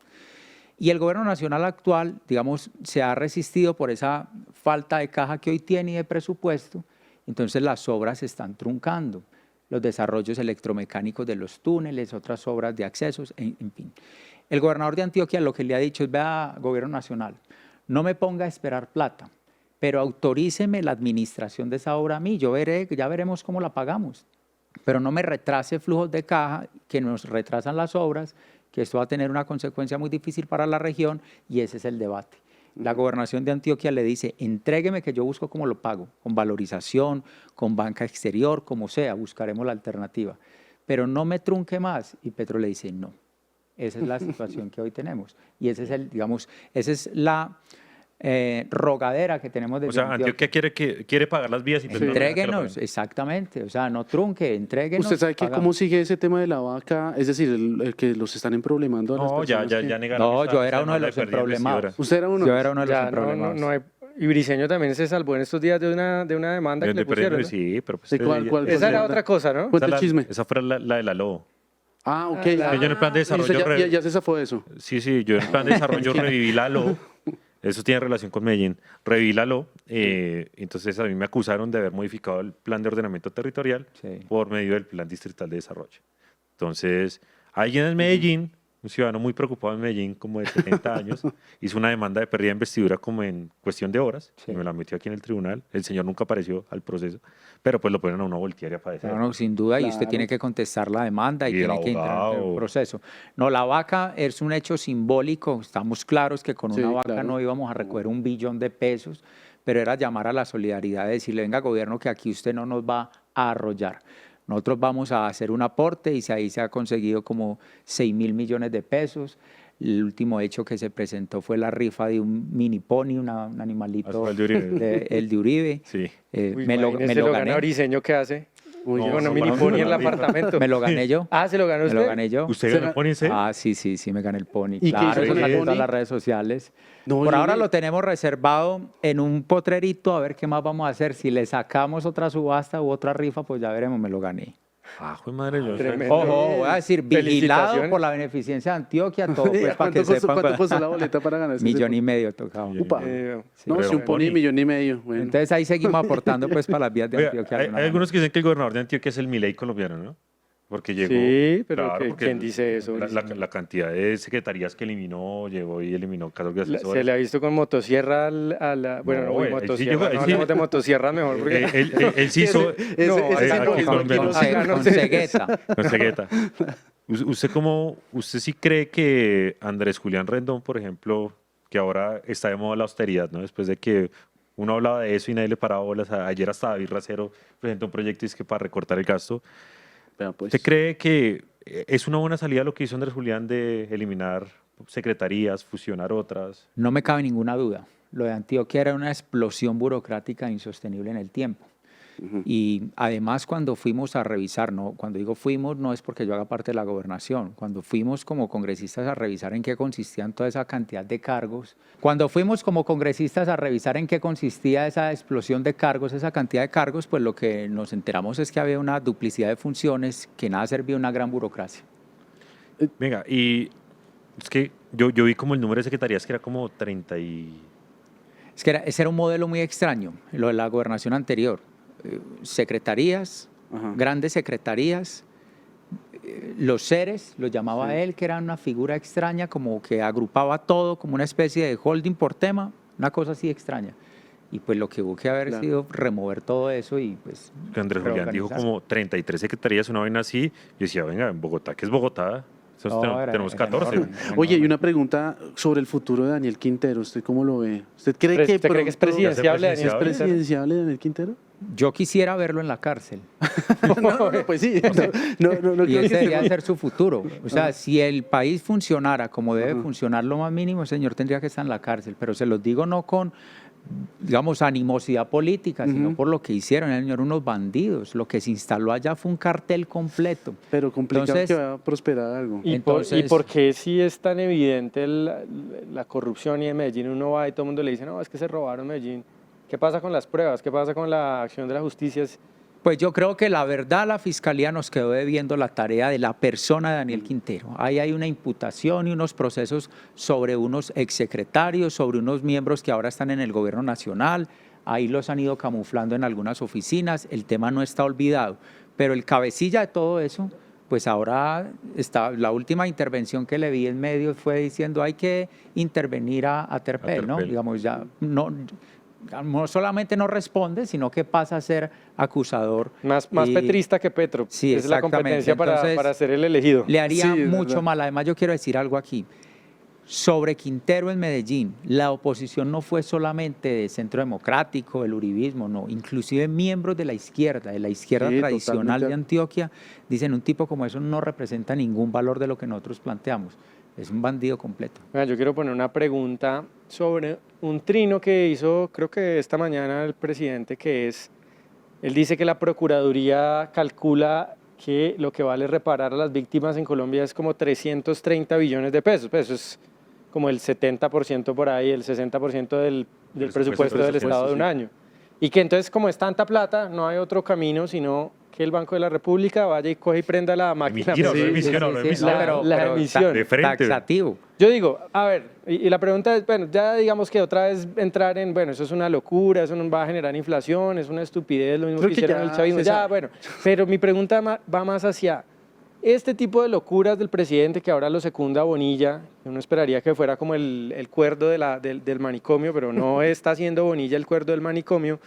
Y el gobierno nacional actual, digamos, se ha resistido por esa falta de caja que hoy tiene y de presupuesto, entonces las obras se están truncando, los desarrollos electromecánicos de los túneles, otras obras de accesos, en fin. El gobernador de Antioquia lo que le ha dicho es, vea, gobierno nacional, no me ponga a esperar plata, pero autoríceme la administración de esa obra a mí, ya veremos cómo la pagamos, pero no me retrase flujos de caja que nos retrasan las obras, que esto va a tener una consecuencia muy difícil para la región y ese es el debate. La gobernación de Antioquia le dice, entrégueme que yo busco cómo lo pago, con valorización, con banca exterior, como sea, buscaremos la alternativa, pero no me trunque más. Y Petro le dice, no, esa es la situación que hoy tenemos y ese es esa es la rogadera que tenemos de Antioquia quiere pagar las vías y Petro entréguenos, exactamente, o sea, no trunque, entréguenos. ¿Usted sabe cómo sigue ese tema de la vaca? Es decir, el que los están emproblemando a las personas. Ya negaron. No, yo era uno de los emproblemados. ¿Usted era uno? Yo era uno de los emproblemados. No hay, y Briceño también se salvó en estos días de una demanda que le pusieron, ¿no? Sí, pero pues, ¿Cuál esa era otra cosa, ¿no? Cuenta el chisme. Esa fue la de la LOO. Ah, ok. Yo en el plan de desarrollo... Ya se zafó de eso. Sí, yo en el plan de desarrollo reviví la LOO. Eso tiene relación con Medellín. Reviví la LOO. Entonces a mí me acusaron de haber modificado el plan de ordenamiento territorial por medio del plan distrital de desarrollo. Entonces, alguien en Medellín, un ciudadano muy preocupado en Medellín, como de 70 años, hizo una demanda de pérdida de investidura como en cuestión de horas, y me la metió aquí en el tribunal. El señor nunca apareció al proceso, pero pues lo ponen a una voltear y a padecer. No, sin duda, y usted tiene que contestar la demanda y tiene que entrar en el proceso. No, la vaca es un hecho simbólico, estamos claros que con una vaca no íbamos a recoger 1 billón de pesos, pero era llamar a la solidaridad, decirle, venga gobierno, que aquí usted no nos va a arrollar. Nosotros vamos a hacer un aporte y ahí se ha conseguido como 6.000 millones de pesos. El último hecho que se presentó fue la rifa de un mini pony, un animalito, el de Uribe. el de Uribe. Sí. Me lo gané. Briceño, ¿qué hace? No, mini pony en el apartamento. Me lo gané yo. Ah, ¿se lo ganó usted? Me lo gané yo. ¿Usted ganó el pony? Sí, me gané el pony. ¿Y claro, qué hizo con el salió en pony? todas las redes sociales. No, Por ahora lo tenemos reservado en un potrerito, a ver qué más vamos a hacer. Si le sacamos otra subasta u otra rifa, pues ya veremos, me lo gané. Joder, madre, Ojo, voy a decir, vigilado por la beneficencia de Antioquia, todo pues para que sepan. ¿Cuánto costó la boleta para ganar? 1,5 millones tocaba. Upa. Sí. No, si un pony, 1,5 millones. Bueno. Entonces ahí seguimos aportando pues para las vías de Antioquia. Hay algunos que dicen que el gobernador de Antioquia es el Milei colombiano, ¿no? Porque llegó. Sí, pero claro, porque ¿quién dice eso? La cantidad de secretarías que eliminó, llegó y eliminó cargos de asesores. Se le ha visto con motosierra a la... Bueno, no, motosierra, no hablemos de motosierra mejor. Porque... Él sí hizo... Con cegueta. Con cegueta. ¿Usted sí cree que Andrés Julián Rendón, por ejemplo, que ahora está de moda la austeridad, ¿no? Después de que uno hablaba de eso y nadie le paraba bolas, ayer hasta David Racero presentó un proyecto que para recortar el gasto. Pues, ¿Usted cree que es una buena salida lo que hizo Andrés Julián de eliminar secretarías, fusionar otras? No me cabe ninguna duda. Lo de Antioquia era una explosión burocrática insostenible en el tiempo. Y además cuando fuimos a revisar, cuando digo fuimos no es porque yo haga parte de la gobernación, cuando fuimos como congresistas a revisar en qué consistían toda esa cantidad de cargos, cuando fuimos como congresistas a revisar en qué consistía esa explosión de cargos, esa cantidad de cargos, pues lo que nos enteramos es que había una duplicidad de funciones que nada servía, una gran burocracia. Venga, y es que yo vi como el número de secretarías que era como 30 y... Es que ese era un modelo muy extraño, lo de la gobernación anterior. Secretarías, grandes secretarías, los seres, lo llamaba él, que era una figura extraña, como que agrupaba todo como una especie de holding por tema, una cosa así extraña. Y pues lo que hubo que haber sido remover todo eso y pues... Andrés Julián dijo como 33 secretarías, una vaina así. Yo decía, venga, en Bogotá, ¿qué es Bogotá? Tenemos 14. Oye, y una pregunta sobre el futuro de Daniel Quintero. ¿Usted cómo lo ve? ¿Usted cree que es presidenciable Daniel Quintero? Yo quisiera verlo en la cárcel. Pues sí. Y ese debería ser su futuro. O sea, si el país funcionara como debe funcionar lo más mínimo, el señor tendría que estar en la cárcel. Pero se los digo no con, digamos, animosidad política, sino por lo que hicieron. El señor, unos bandidos. Lo que se instaló allá fue un cartel completo. Pero complicado. Entonces, que va a prosperar algo. ¿Y por qué si es tan evidente la corrupción y en Medellín uno va y todo el mundo le dice, no, es que se robaron Medellín? ¿Qué pasa con las pruebas? ¿Qué pasa con la acción de la justicia? Pues yo creo que la verdad la Fiscalía nos quedó debiendo la tarea de la persona de Daniel Quintero. Ahí hay una imputación y unos procesos sobre unos exsecretarios, sobre unos miembros que ahora están en el gobierno nacional. Ahí los han ido camuflando en algunas oficinas. El tema no está olvidado. Pero el cabecilla de todo eso, pues ahora está, la última intervención que le vi en medios fue diciendo hay que intervenir a Terpel, ¿no? Digamos, ya no solamente no responde, sino que pasa a ser acusador. Más petrista que Petro. Sí, es la competencia para ser el elegido. Le haría mucho mal. Además, yo quiero decir algo aquí. Sobre Quintero en Medellín, la oposición no fue solamente de Centro Democrático, el uribismo, no. Inclusive miembros de la izquierda tradicional de Antioquia, dicen un tipo como eso no representa ningún valor de lo que nosotros planteamos. Es un bandido completo. Yo quiero poner una pregunta sobre un trino que hizo, creo que esta mañana el presidente, él dice que la Procuraduría calcula que lo que vale reparar a las víctimas en Colombia es como 330 billones de pesos. Pues eso es como el 70% por ahí, el 60% del presupuesto del Estado de un año. Y que entonces, como es tanta plata, no hay otro camino sino que el Banco de la República vaya y coge y prenda la máquina. La emisión. Taxativo. Yo digo, a ver, y la pregunta es, bueno, ya digamos que otra vez entrar en, bueno, eso es una locura, eso no va a generar inflación, es una estupidez, lo mismo que hicieron el chavismo. Ya, bueno, pero mi pregunta va más hacia este tipo de locuras del presidente que ahora lo secunda Bonilla. Uno esperaría que fuera como el cuerdo del manicomio, pero no está siendo Bonilla el cuerdo del manicomio.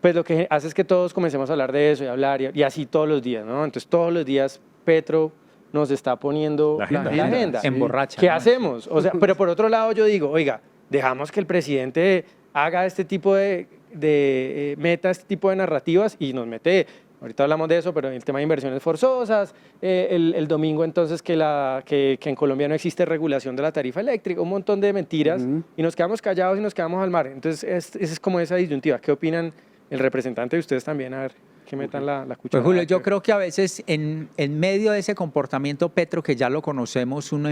Pues lo que hace es que todos comencemos a hablar de eso y hablar y así todos los días, ¿no? Entonces todos los días Petro nos está poniendo la agenda. Emborracha. ¿Qué hacemos? O sea, pero por otro lado yo digo, oiga, dejamos que el presidente haga este tipo de meta, este tipo de narrativas y nos mete, ahorita hablamos de eso, pero el tema de inversiones forzosas, el domingo entonces que en Colombia no existe regulación de la tarifa eléctrica, un montón de mentiras y nos quedamos callados y nos quedamos al mar. Entonces es como esa disyuntiva. ¿Qué opinan el representante de ustedes también? A ver, que metan la cuchara. Pues Julio, yo creo que a veces en medio de ese comportamiento Petro, que ya lo conocemos, uno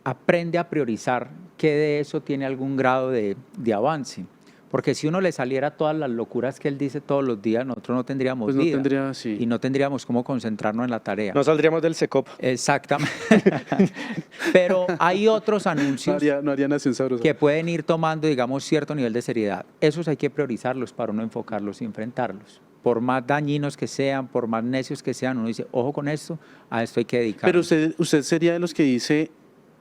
aprende a priorizar que de eso tiene algún grado de avance. Porque si uno le saliera todas las locuras que él dice todos los días, nosotros no tendríamos vida. Y no tendríamos cómo concentrarnos en la tarea. No saldríamos del SECOP. Exactamente. Pero hay otros anuncios no haría Nación Sabrosa, que pueden ir tomando, digamos, cierto nivel de seriedad. Esos hay que priorizarlos para uno enfocarlos y enfrentarlos. por más dañinos que sean, por más necios que sean, uno dice, ojo con esto, a esto hay que dedicar. Pero usted sería de los que dice,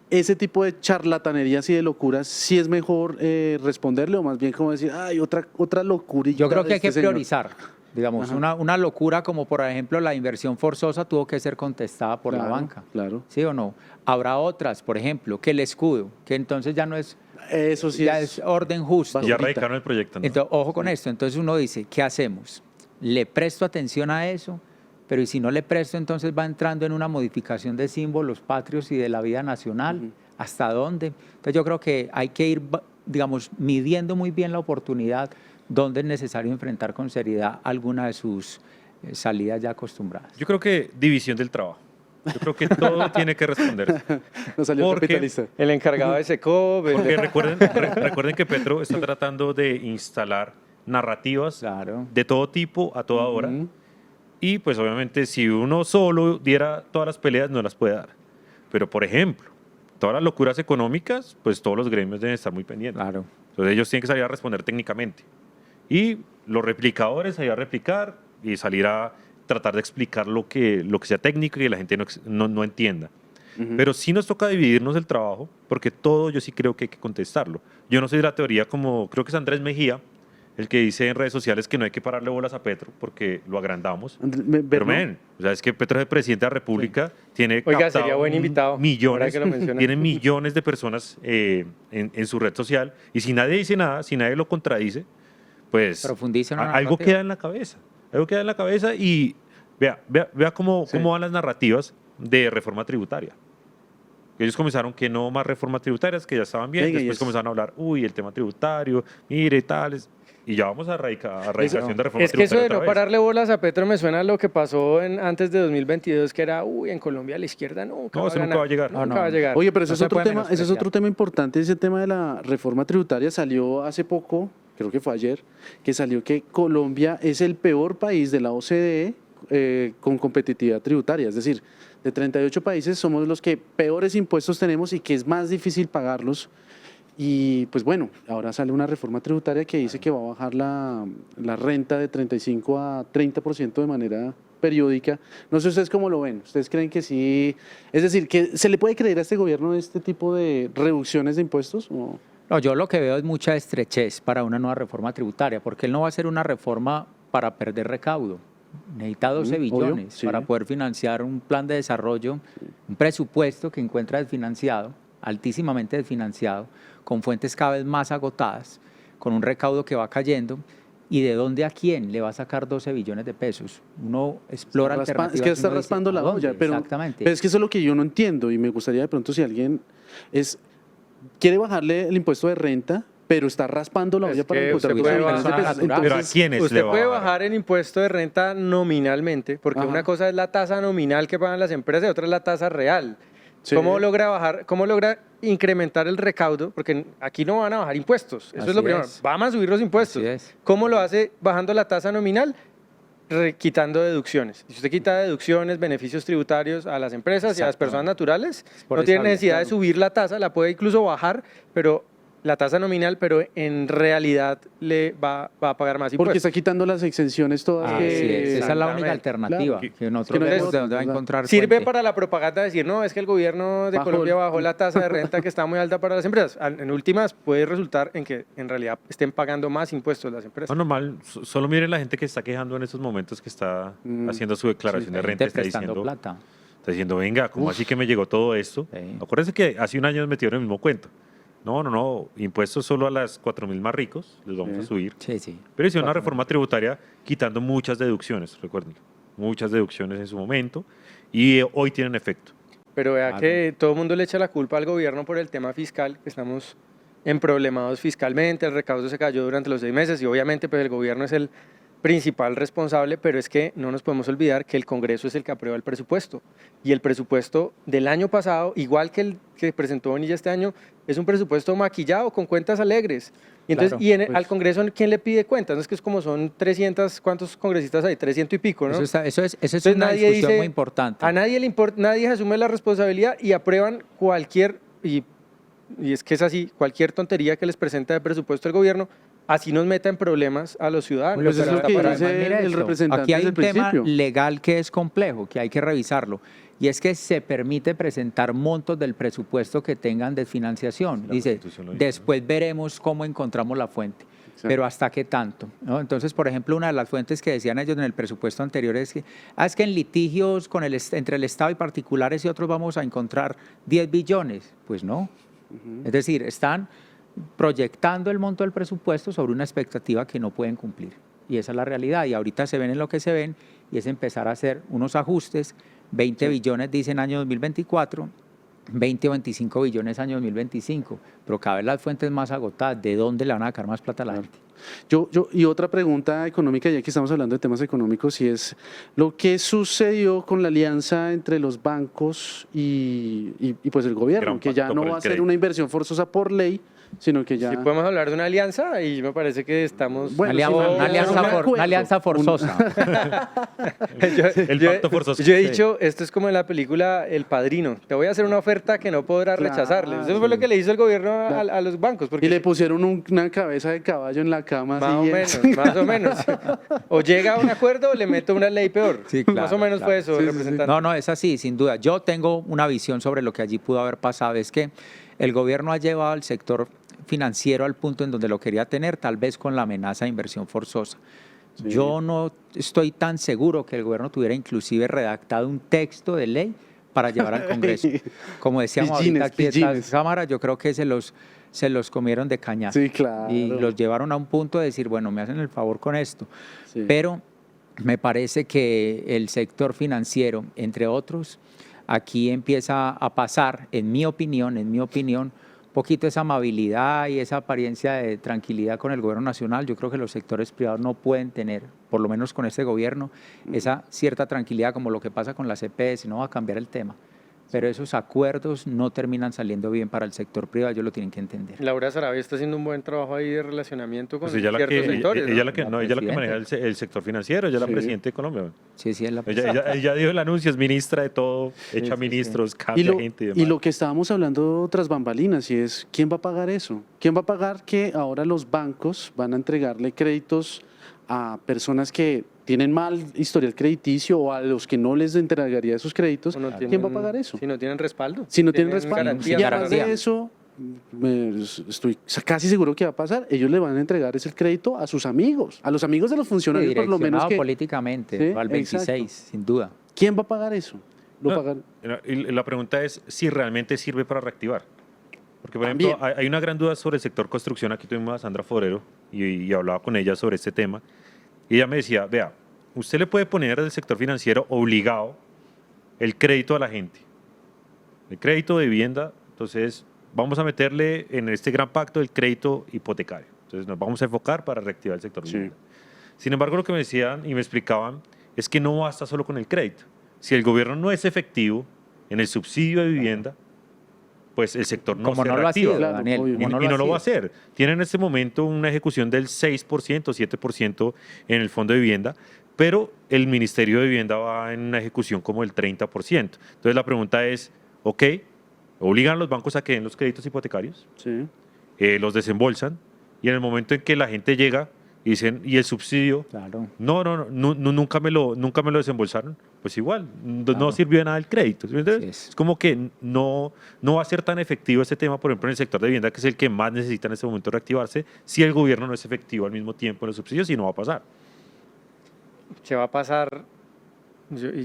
ese tipo de charlatanerías y de locuras, ¿sí es mejor responderle o más bien como decir, ay, otra locura? Yo creo que hay que priorizar. Digamos, una locura como por ejemplo la inversión forzosa tuvo que ser contestada por la banca. Claro. ¿Sí o no? Habrá otras, por ejemplo, que el escudo, que entonces ya no es, eso sí ya es orden justo. Ya radicaron el proyecto, ¿no? Entonces, ojo con esto. Entonces uno dice, ¿qué hacemos? ¿Le presto atención a eso? Pero y si no le presto, entonces va entrando en una modificación de símbolos patrios y de la vida nacional. ¿Hasta dónde? Entonces yo creo que hay que ir, digamos, midiendo muy bien la oportunidad, dónde es necesario enfrentar con seriedad alguna de sus salidas ya acostumbradas. Yo creo que división del trabajo. Yo creo que todo tiene que responder. No salió capitalista. El encargado de Secop. Porque recuerden que Petro está tratando de instalar narrativas de todo tipo a toda hora. Y pues obviamente si uno solo diera todas las peleas no las puede dar. Pero por ejemplo, todas las locuras económicas, pues todos los gremios deben estar muy pendientes. Claro. Entonces ellos tienen que salir a responder técnicamente. Y los replicadores salir a replicar y salir a tratar de explicar lo que sea técnico y que la gente no entienda. Pero sí nos toca dividirnos el trabajo, porque todo yo sí creo que hay que contestarlo. Yo no soy de la teoría como, creo que es Andrés Mejía, el que dice en redes sociales que no hay que pararle bolas a Petro porque lo agrandamos. Pero, o sea, es que Petro es el presidente de la República, tiene sería buen invitado, millones, tiene millones de personas en su red social, y si nadie dice nada, si nadie lo contradice, pues algo queda en la cabeza. Algo queda en la cabeza y vea cómo van las narrativas de reforma tributaria. Ellos comenzaron que no más reformas tributarias, que ya estaban bien, después comenzaron a hablar, el tema tributario, mire, tales. Y ya vamos a erradicación de reforma tributaria. Es que eso de no pararle bolas a Petro me suena a lo que pasó antes de 2022, que era, en Colombia la izquierda nunca va a ganar. Nunca va a llegar. Nunca va a llegar. Oye, pero eso es otro tema importante, ese tema de la reforma tributaria salió hace poco, creo que fue ayer, que salió que Colombia es el peor país de la OCDE con competitividad tributaria, es decir, de 38 países somos los que peores impuestos tenemos y que es más difícil pagarlos. Y pues bueno, ahora sale una reforma tributaria que dice que va a bajar la renta de 35 a 30% de manera periódica. No sé ustedes cómo lo ven. ¿Ustedes creen que sí? Es decir, ¿que se le puede creer a este gobierno este tipo de reducciones de impuestos? ¿O? No, yo lo que veo es mucha estrechez para una nueva reforma tributaria, porque él no va a hacer una reforma para perder recaudo. Necesita 12 billones para poder financiar un plan de desarrollo, un presupuesto que encuentra desfinanciado, altísimamente desfinanciado, con fuentes cada vez más agotadas, con un recaudo que va cayendo. ¿Y de dónde a quién le va a sacar 12 billones de pesos? Uno explora alternativas. Es que está raspando la olla, pero es que eso es lo que yo no entiendo y me gustaría de pronto si alguien quiere bajarle el impuesto de renta, pero está raspando la olla para encontrar pero ¿a quiénes usted puede bajar el impuesto de renta nominalmente, porque una cosa es la tasa nominal que pagan las empresas y otra es la tasa real. Sí. ¿Cómo logra incrementar el recaudo? Porque aquí no van a bajar impuestos, eso es lo primero. Vamos a subir los impuestos. ¿Cómo lo hace bajando la tasa nominal? Quitando deducciones. Si usted quita deducciones, beneficios tributarios a las empresas y a las personas naturales, no tiene necesidad de subir la tasa, la puede incluso bajar, pero la tasa nominal, pero en realidad le va a pagar más impuestos. Porque está quitando las exenciones todas. Esa es la única alternativa que nosotros vemos de dónde va a encontrar. Sirve para la propaganda decir, no, es que el gobierno de Colombia bajó la tasa de renta que está muy alta para las empresas. En últimas puede resultar en que en realidad estén pagando más impuestos las empresas. No, normal, solo miren la gente que está quejando en estos momentos que está haciendo su declaración de renta, está diciendo, venga, ¿cómo así que me llegó todo esto? Acuérdense que hace un año nos metieron en el mismo cuento. No, impuestos solo a las 4.000 más ricos, les vamos a subir. Pero hicieron una reforma tributaria quitando muchas deducciones, recuerden, muchas deducciones en su momento, y hoy tienen efecto. Pero vea que todo el mundo le echa la culpa al gobierno por el tema fiscal, que estamos emproblemados fiscalmente, el recaudo se cayó durante los 6 meses y obviamente pues el gobierno es el principal responsable, pero es que no nos podemos olvidar que el Congreso es el que aprueba el presupuesto y el presupuesto del año pasado, igual que el que presentó Bonilla este año, es un presupuesto maquillado con cuentas alegres. Y entonces, al Congreso, ¿quién le pide cuentas? No es que es como son 300, ¿cuántos congresistas hay? 300 y pico, ¿no? Eso es una discusión muy importante. A nadie le importa, nadie asume la responsabilidad y aprueban cualquier, y es que es así, cualquier tontería que les presenta de presupuesto el gobierno, así nos meta en problemas a los ciudadanos. Pues eso es lo que Pero dice además, mire el esto, representante aquí hay desde un el tema principio. legal que es complejo, que hay que revisarlo, y es que se permite presentar montos del presupuesto que tengan desfinanciación. Dice, Constitución lo dice, después veremos cómo encontramos la fuente. Pero ¿hasta qué tanto? ¿no? Entonces, por ejemplo, una de las fuentes que decían ellos en el presupuesto anterior es que, es que en litigios entre el Estado y particulares y otros vamos a encontrar 10 billones. Pues no. Es decir, están proyectando el monto del presupuesto sobre una expectativa que no pueden cumplir. Y esa es la realidad. Y ahorita se ven en lo que se ven y es empezar a hacer unos ajustes. 20 billones dicen año 2024, 20 o 25 billones año 2025, pero cada vez las fuentes más agotadas, ¿de dónde le van a sacar más plata a la gente? Y otra pregunta económica, ya que estamos hablando de temas económicos, y es lo que sucedió con la alianza entre los bancos y pues el gobierno, Gran que ya pacto no por el va a ser crédito. una inversión forzosa por ley, sino que ya... Si podemos hablar de una alianza, y me parece que estamos... Bueno, Una alianza forzosa. El pacto forzoso. Yo he dicho, esto es como en la película El Padrino, te voy a hacer una oferta que no podrás Claro, rechazarle. Eso fue lo que le hizo el gobierno a los bancos. Porque Y le pusieron una cabeza de caballo en la cama. más o así, menos, más o menos. O llega a un acuerdo o le meto una ley peor. Sí, claro, Más o menos claro. fue eso, representante. No, es así, sin duda. Yo tengo una visión sobre lo que allí pudo haber pasado. Es que el gobierno ha llevado al sector financiero al punto en donde lo quería tener, tal vez con la amenaza de inversión forzosa. Yo no estoy tan seguro que el gobierno tuviera inclusive redactado un texto de ley para llevar al Congreso. Como decíamos ahorita aquí en esta Cámara, yo creo que se los comieron de cañazo. Sí, claro. Y los llevaron a un punto de decir, bueno, me hacen el favor con esto. Sí. Pero me parece que el sector financiero, entre otros, aquí empieza a pasar, en mi opinión, un poquito esa amabilidad y esa apariencia de tranquilidad con el gobierno nacional. Yo creo que los sectores privados no pueden tener, por lo menos con este gobierno, esa cierta tranquilidad como lo que pasa con las EPS. No va a cambiar el tema, pero esos acuerdos no terminan saliendo bien para el sector privado, ellos lo tienen que entender. Laura Sarabia está haciendo un buen trabajo ahí de relacionamiento con Pues ella ciertos sectores. ella ¿no? la que maneja el sector financiero, ella es la presidenta de Colombia. Sí, es la Ella dio el anuncio, es ministra de todo, echa ministros, Y cambia gente y demás. y lo que estábamos hablando tras bambalinas, y es, ¿quién va a pagar eso? ¿Quién va a pagar que ahora los bancos van a entregarle créditos a personas que tienen mal historial crediticio o a los que no les entregaría esos créditos? O no ¿Quién tienen- va a pagar eso? Si no tienen respaldo. Si no tienen respaldo. garantía Y para además garantía. de eso, estoy casi seguro que va a pasar, ellos le van a entregar ese crédito a sus amigos, a los amigos de los funcionarios, por lo menos Direccionado que... políticamente, Sí, al 26, exacto. sin duda. ¿Quién va a pagar eso? ¿Lo No, pagan? y la pregunta es si realmente sirve para reactivar. Porque, por También. ejemplo, hay una gran duda sobre el sector construcción. Aquí tuvimos a Sandra Forero y hablaba con ella sobre este tema. Y ella me decía, vea, usted le puede poner al sector financiero obligado el crédito a la gente. El crédito de vivienda, entonces vamos a meterle en este gran pacto el crédito hipotecario. Entonces nos vamos a enfocar para reactivar el sector Sí. vivienda. Sin embargo, lo que me decían y me explicaban es que no basta solo con el crédito. Si el gobierno no es efectivo en el subsidio de vivienda, pues el sector no Como se no lo ha reactiva. sido, Claro, Daniel. obvio. como Y no ha lo va a sido. hacer. Tiene en este momento una ejecución del 6%, 7% en el fondo de vivienda, pero el Ministerio de Vivienda va en una ejecución como del 30%. Entonces la pregunta es, ok, obligan a los bancos a que den los créditos hipotecarios, Sí. los desembolsan, y en el momento en que la gente llega y dicen, ¿y el subsidio? Claro. No, nunca me lo desembolsaron. Pues igual, no sirvió de nada el crédito. ¿Sí me entiendes? Sí, es. Es como que no va a ser tan efectivo este tema, por ejemplo, en el sector de vivienda, que es el que más necesita en este momento reactivarse, si el gobierno no es efectivo al mismo tiempo en los subsidios, y no va a pasar. Se va a pasar,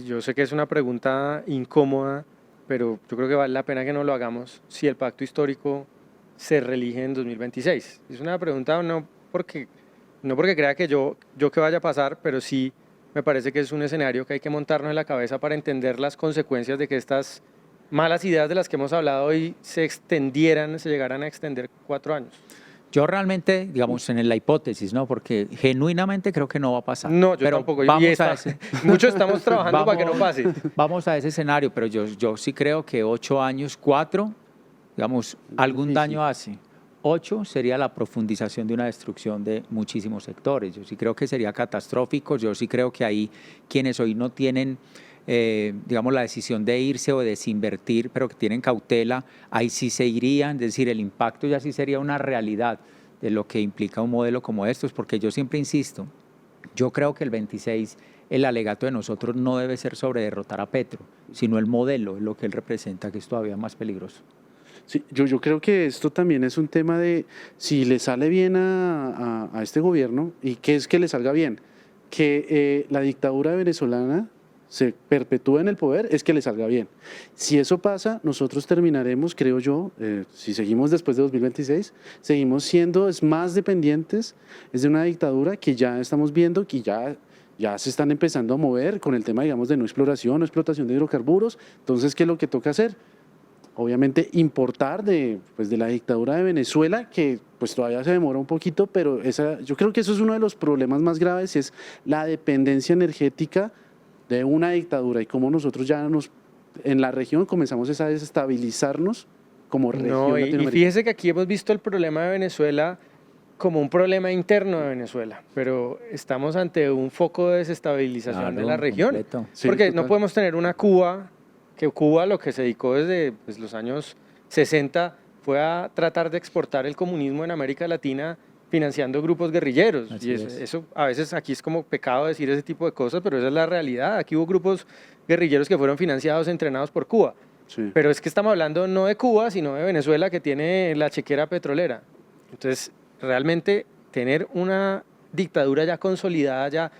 yo sé que es una pregunta incómoda, pero yo creo que vale la pena que no lo hagamos si el pacto histórico se reelige en 2026. Es una pregunta no porque crea que yo que vaya a pasar, pero sí me parece que es un escenario que hay que montarnos en la cabeza para entender las consecuencias de que estas malas ideas de las que hemos hablado hoy se llegaran a extender 4 años. Yo realmente, digamos, en la hipótesis, ¿no? Porque genuinamente creo que no va a pasar. No, yo Pero tampoco. Vamos a ese, Muchos estamos trabajando para que no pase. vamos a ese escenario, pero yo sí creo que 8 años, 4, digamos, algún daño hace. 8 sería la profundización de una destrucción de muchísimos sectores. Yo sí creo que sería catastrófico. Yo sí creo que ahí quienes hoy no tienen, digamos, la decisión de irse o desinvertir, pero que tienen cautela, ahí sí se irían. Es decir, el impacto ya sí sería una realidad. de lo que implica un modelo como estos, porque yo siempre insisto, yo creo que el 26, el alegato de nosotros no debe ser sobre derrotar a Petro, sino el modelo, lo que él representa, que es todavía más peligroso. Sí, yo creo que esto también es un tema de si le sale bien a este gobierno, y qué es que le salga bien, que la dictadura venezolana se perpetúa en el poder, es que le salga bien. Si eso pasa, nosotros terminaremos, creo yo, si seguimos después de 2026, seguimos siendo más dependientes, es de una dictadura que ya estamos viendo que ya se están empezando a mover con el tema, digamos, de no exploración, no explotación de hidrocarburos. Entonces, ¿qué es lo que toca hacer? Obviamente importar de la dictadura de Venezuela, que pues todavía se demora un poquito, pero yo creo que eso es uno de los problemas más graves, es la dependencia energética de una dictadura y cómo nosotros ya en la región comenzamos a desestabilizarnos como región latinoamericana. Y fíjese que aquí hemos visto el problema de Venezuela como un problema interno de Venezuela, pero estamos ante un foco de desestabilización de la región, Sí, porque total. no podemos tener una Cuba, que Cuba lo que se dedicó desde los años 60 fue a tratar de exportar el comunismo en América Latina financiando grupos guerrilleros. Así Y eso a veces aquí es como pecado decir ese tipo de cosas, pero esa es la realidad. Aquí hubo grupos guerrilleros que fueron financiados, entrenados por Cuba. Sí. Pero es que estamos hablando no de Cuba, sino de Venezuela, que tiene la chequera petrolera. Entonces, realmente tener una dictadura ya consolidada, ya,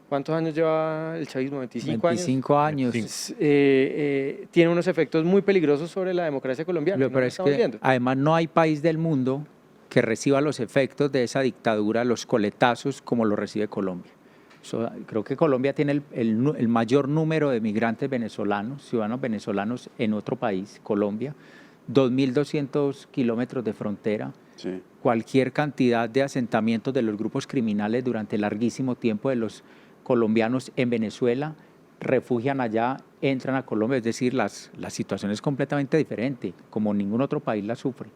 ¿cuántos años lleva el chavismo? 25 años. 25 años. Tiene unos efectos muy peligrosos sobre la democracia colombiana. Pero es que además no hay país del mundo que reciba los efectos de esa dictadura, los coletazos, como lo recibe Colombia. Creo que Colombia tiene el mayor número de migrantes venezolanos, ciudadanos venezolanos en otro país, Colombia, 2.200 kilómetros de frontera, Sí. cualquier cantidad de asentamientos de los grupos criminales durante larguísimo tiempo de los colombianos en Venezuela, refugian allá, entran a Colombia, es decir, la situación es completamente diferente, como ningún otro país la sufre.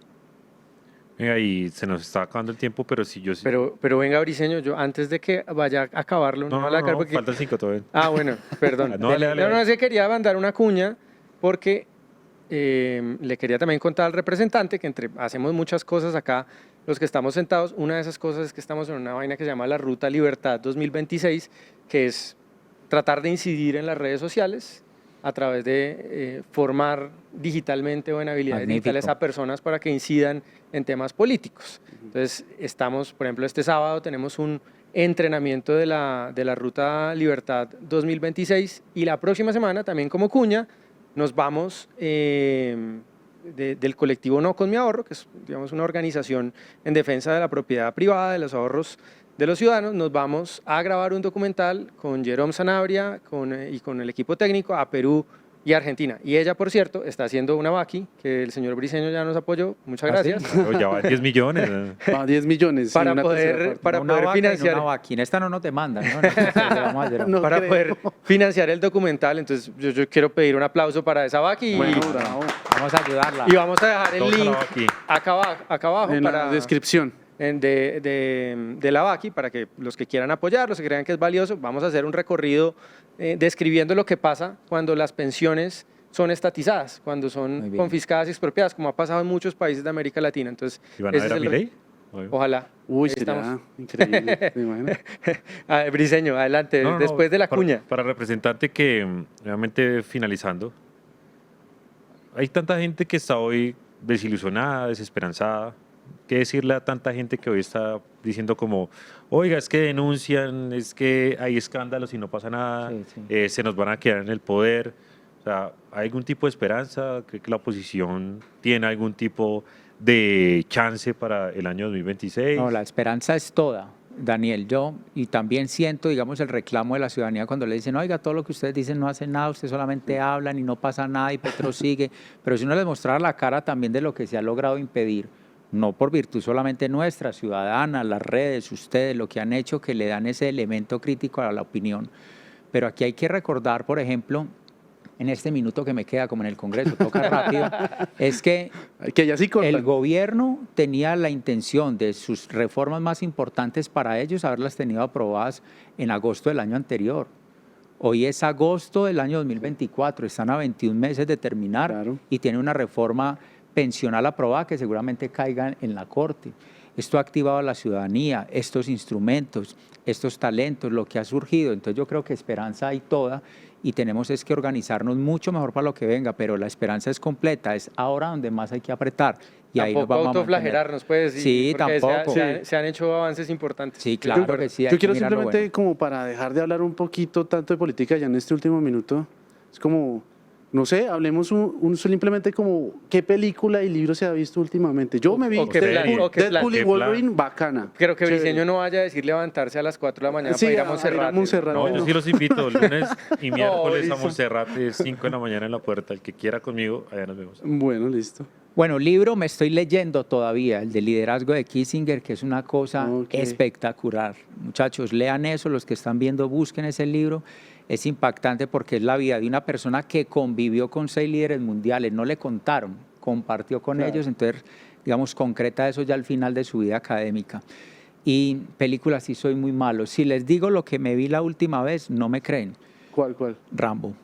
Venga, y se nos está acabando el tiempo, pero si yo sí. Pero venga, Briceño, yo antes de que vaya a acabarlo, No, porque... faltan 5 todavía. Ah, bueno, perdón. No, dale. No, es que quería mandar una cuña porque le quería también contar al representante que hacemos muchas cosas acá, los que estamos sentados. Una de esas cosas es que estamos en una vaina que se llama la Ruta Libertad 2026, que es tratar de incidir en las redes sociales a través de formar digitalmente o en habilidades digitales a personas para que incidan en temas políticos. Entonces, estamos, por ejemplo, este sábado tenemos un entrenamiento de la Ruta Libertad 2026 y la próxima semana, también como cuña, nos vamos del colectivo No con mi ahorro, que es, digamos, una organización en defensa de la propiedad privada, de los ahorros de los ciudadanos. Nos vamos a grabar un documental con Jerome Sanabria y con el equipo técnico a Perú y Argentina. Y ella, por cierto, está haciendo una vaqui, que el señor Briceño ya nos apoyó. Muchas gracias. Pero ya va 10 millones. Va, 10 millones. Para sí, poder financiar. En esta no nos demandan, ¿no? No para creo. poder financiar el documental. Entonces, yo quiero pedir un aplauso para esa vaqui. Bueno, bravo. Vamos a ayudarla. Y vamos a dejar el Vamos a la link vaqui. acá abajo En la descripción. de la vaqui, para que los que quieran apoyar, los que crean que es valioso, vamos a hacer un recorrido describiendo lo que pasa cuando las pensiones son estatizadas, cuando Muy son bien. confiscadas y expropiadas, como ha pasado en muchos países de América Latina. Entonces, ¿Y van a ese ver a es el Milei? Ojalá. Uy, Ahí sería estamos. increíble. ¿Te imaginas? Briceño, adelante, No, después de la para- cuña. Para el representante que, realmente finalizando, hay tanta gente que está hoy desilusionada, desesperanzada. ¿Qué decirle a tanta gente que hoy está diciendo como, oiga, es que denuncian, es que hay escándalos y no pasa nada, Sí, sí. se nos van a quedar en el poder? O sea, ¿hay algún tipo de esperanza? ¿Cree que la oposición tiene algún tipo de chance para el año 2026? No, la esperanza es toda, Daniel. Y también siento, digamos, el reclamo de la ciudadanía cuando le dicen, oiga, todo lo que ustedes dicen no hacen nada, ustedes solamente hablan y no pasa nada y Petro sigue. Pero si uno les mostrara la cara también de lo que se ha logrado impedir, no por virtud solamente nuestra, ciudadana, las redes, ustedes, lo que han hecho que le dan ese elemento crítico a la opinión. Pero aquí hay que recordar, por ejemplo, en este minuto que me queda, como en el Congreso, toca rápido, es que Que ya sí cortan. el gobierno tenía la intención de sus reformas más importantes para ellos haberlas tenido aprobadas en agosto del año anterior. Hoy es agosto del año 2024, están a 21 meses de terminar Claro. y tiene una reforma pensional aprobada que seguramente caiga en la Corte. esto ha activado a la ciudadanía, estos instrumentos, estos talentos, lo que ha surgido. Entonces yo creo que esperanza hay toda y tenemos es que organizarnos mucho mejor para lo que venga, pero la esperanza es completa, es ahora donde más hay que apretar. Y ahí nos vamos a autoflagelarnos, pues. Sí, tampoco. Se han hecho avances importantes. Sí, claro que sí. Yo quiero simplemente, como para dejar de hablar un poquito tanto de política ya en este último minuto, es como, no sé, hablemos simplemente como qué película y libro se ha visto últimamente. Yo me vi Deadpool y Wolverine, bacana. Creo que Briseño no vaya a decir levantarse a las 4 de la mañana para ir a Monserrate. No, yo sí los invito, lunes y miércoles a Monserrate, 5 de la mañana en la puerta. El que quiera conmigo, allá nos vemos. Bueno, listo. Bueno, libro me estoy leyendo todavía, el de liderazgo de Kissinger, que es una cosa espectacular. Muchachos, lean eso, los que están viendo, busquen ese libro. Es impactante porque es la vida de una persona que convivió con 6 líderes mundiales, no le contaron, compartió con ellos, entonces, digamos, concreta eso ya al final de su vida académica. Y películas sí soy muy malo. Si les digo lo que me vi la última vez, no me creen. ¿Cuál? Rambo.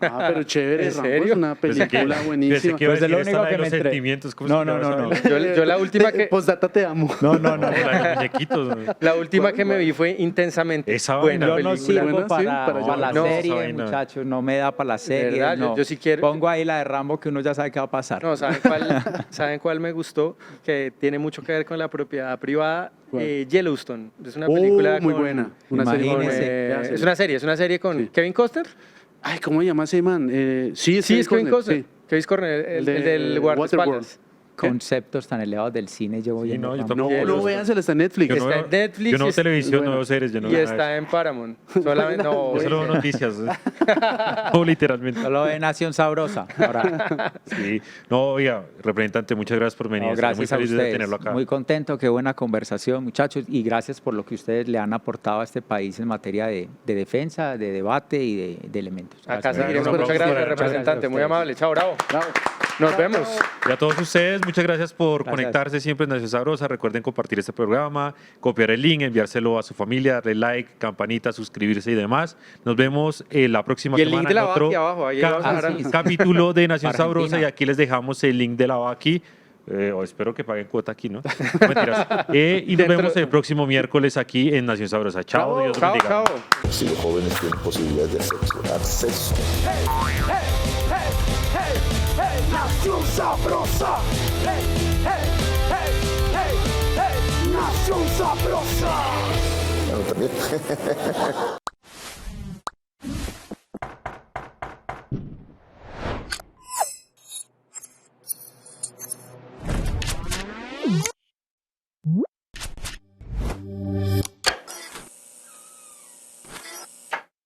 Ah, pero chévere, Rambo es una película buenísima. Pues de lo único que me sentimientos. No. Yo la última que... Postdata te amo. No. La última que me vi fue Intensamente. Esa Bueno, yo película. no sirvo para la No, serie, esa vaina. muchachos, no me da para la serie. verdad, no. yo sí quiero- Pongo ahí la de Rambo que uno ya sabe qué va a pasar. No, ¿saben cuál me gustó? Que tiene mucho que ver con la propiedad privada. Yellowstone. Es una película muy con- buena. Imagínense. Es una serie con Kevin Costner. Ay, ¿cómo se llama ese man? Sí, es Kevin Costner. sí. Kevin Costner, el del guardaespaldas. Conceptos tan elevados del cine llevo Sí, viendo no, yo Rambo. tampoco. No, véanselo, está en Netflix. Yo no Está veo- en Netflix Yo no y veo es- televisión, buena. no veo series, yo no Y veo está en Paramount. Solamente, no, Yo solo veo noticias. No, literalmente. Solo de Nación Sabrosa. Ahora, Sí. No, oiga, representante, muchas gracias por venir. no, Estoy muy gracias a feliz de ustedes. tenerlo acá. Muy contento, qué buena conversación, muchachos, y gracias por lo que ustedes le han aportado a este país en materia de defensa, de debate y de elementos. Acá Gracias. seguiremos. Un Muchas aplauso gracias, para- representante. Muy ustedes. amable. Chao, bravo. Nos vemos. Y a todos ustedes, muchas gracias por Gracias. conectarse siempre en Nación Sabrosa. Recuerden compartir este programa, copiar el link, enviárselo a su familia, darle like, campanita, suscribirse y demás. Nos vemos la próxima Y el semana link de la en otro Baki abajo, ahí vamos a dejar sí. capítulo de Nación Argentina. Sabrosa y aquí les dejamos el link de la Baki. O espero que paguen cuota aquí, ¿no? No, mentiras. Y nos vemos el próximo miércoles aquí en Nación Sabrosa. Chao, Dios los Chao, bendiga. chao. Si los jóvenes tienen posibilidades de acceso. Hey, Nación Sabrosa. Hey, Nación Sabrosa. Bueno, también.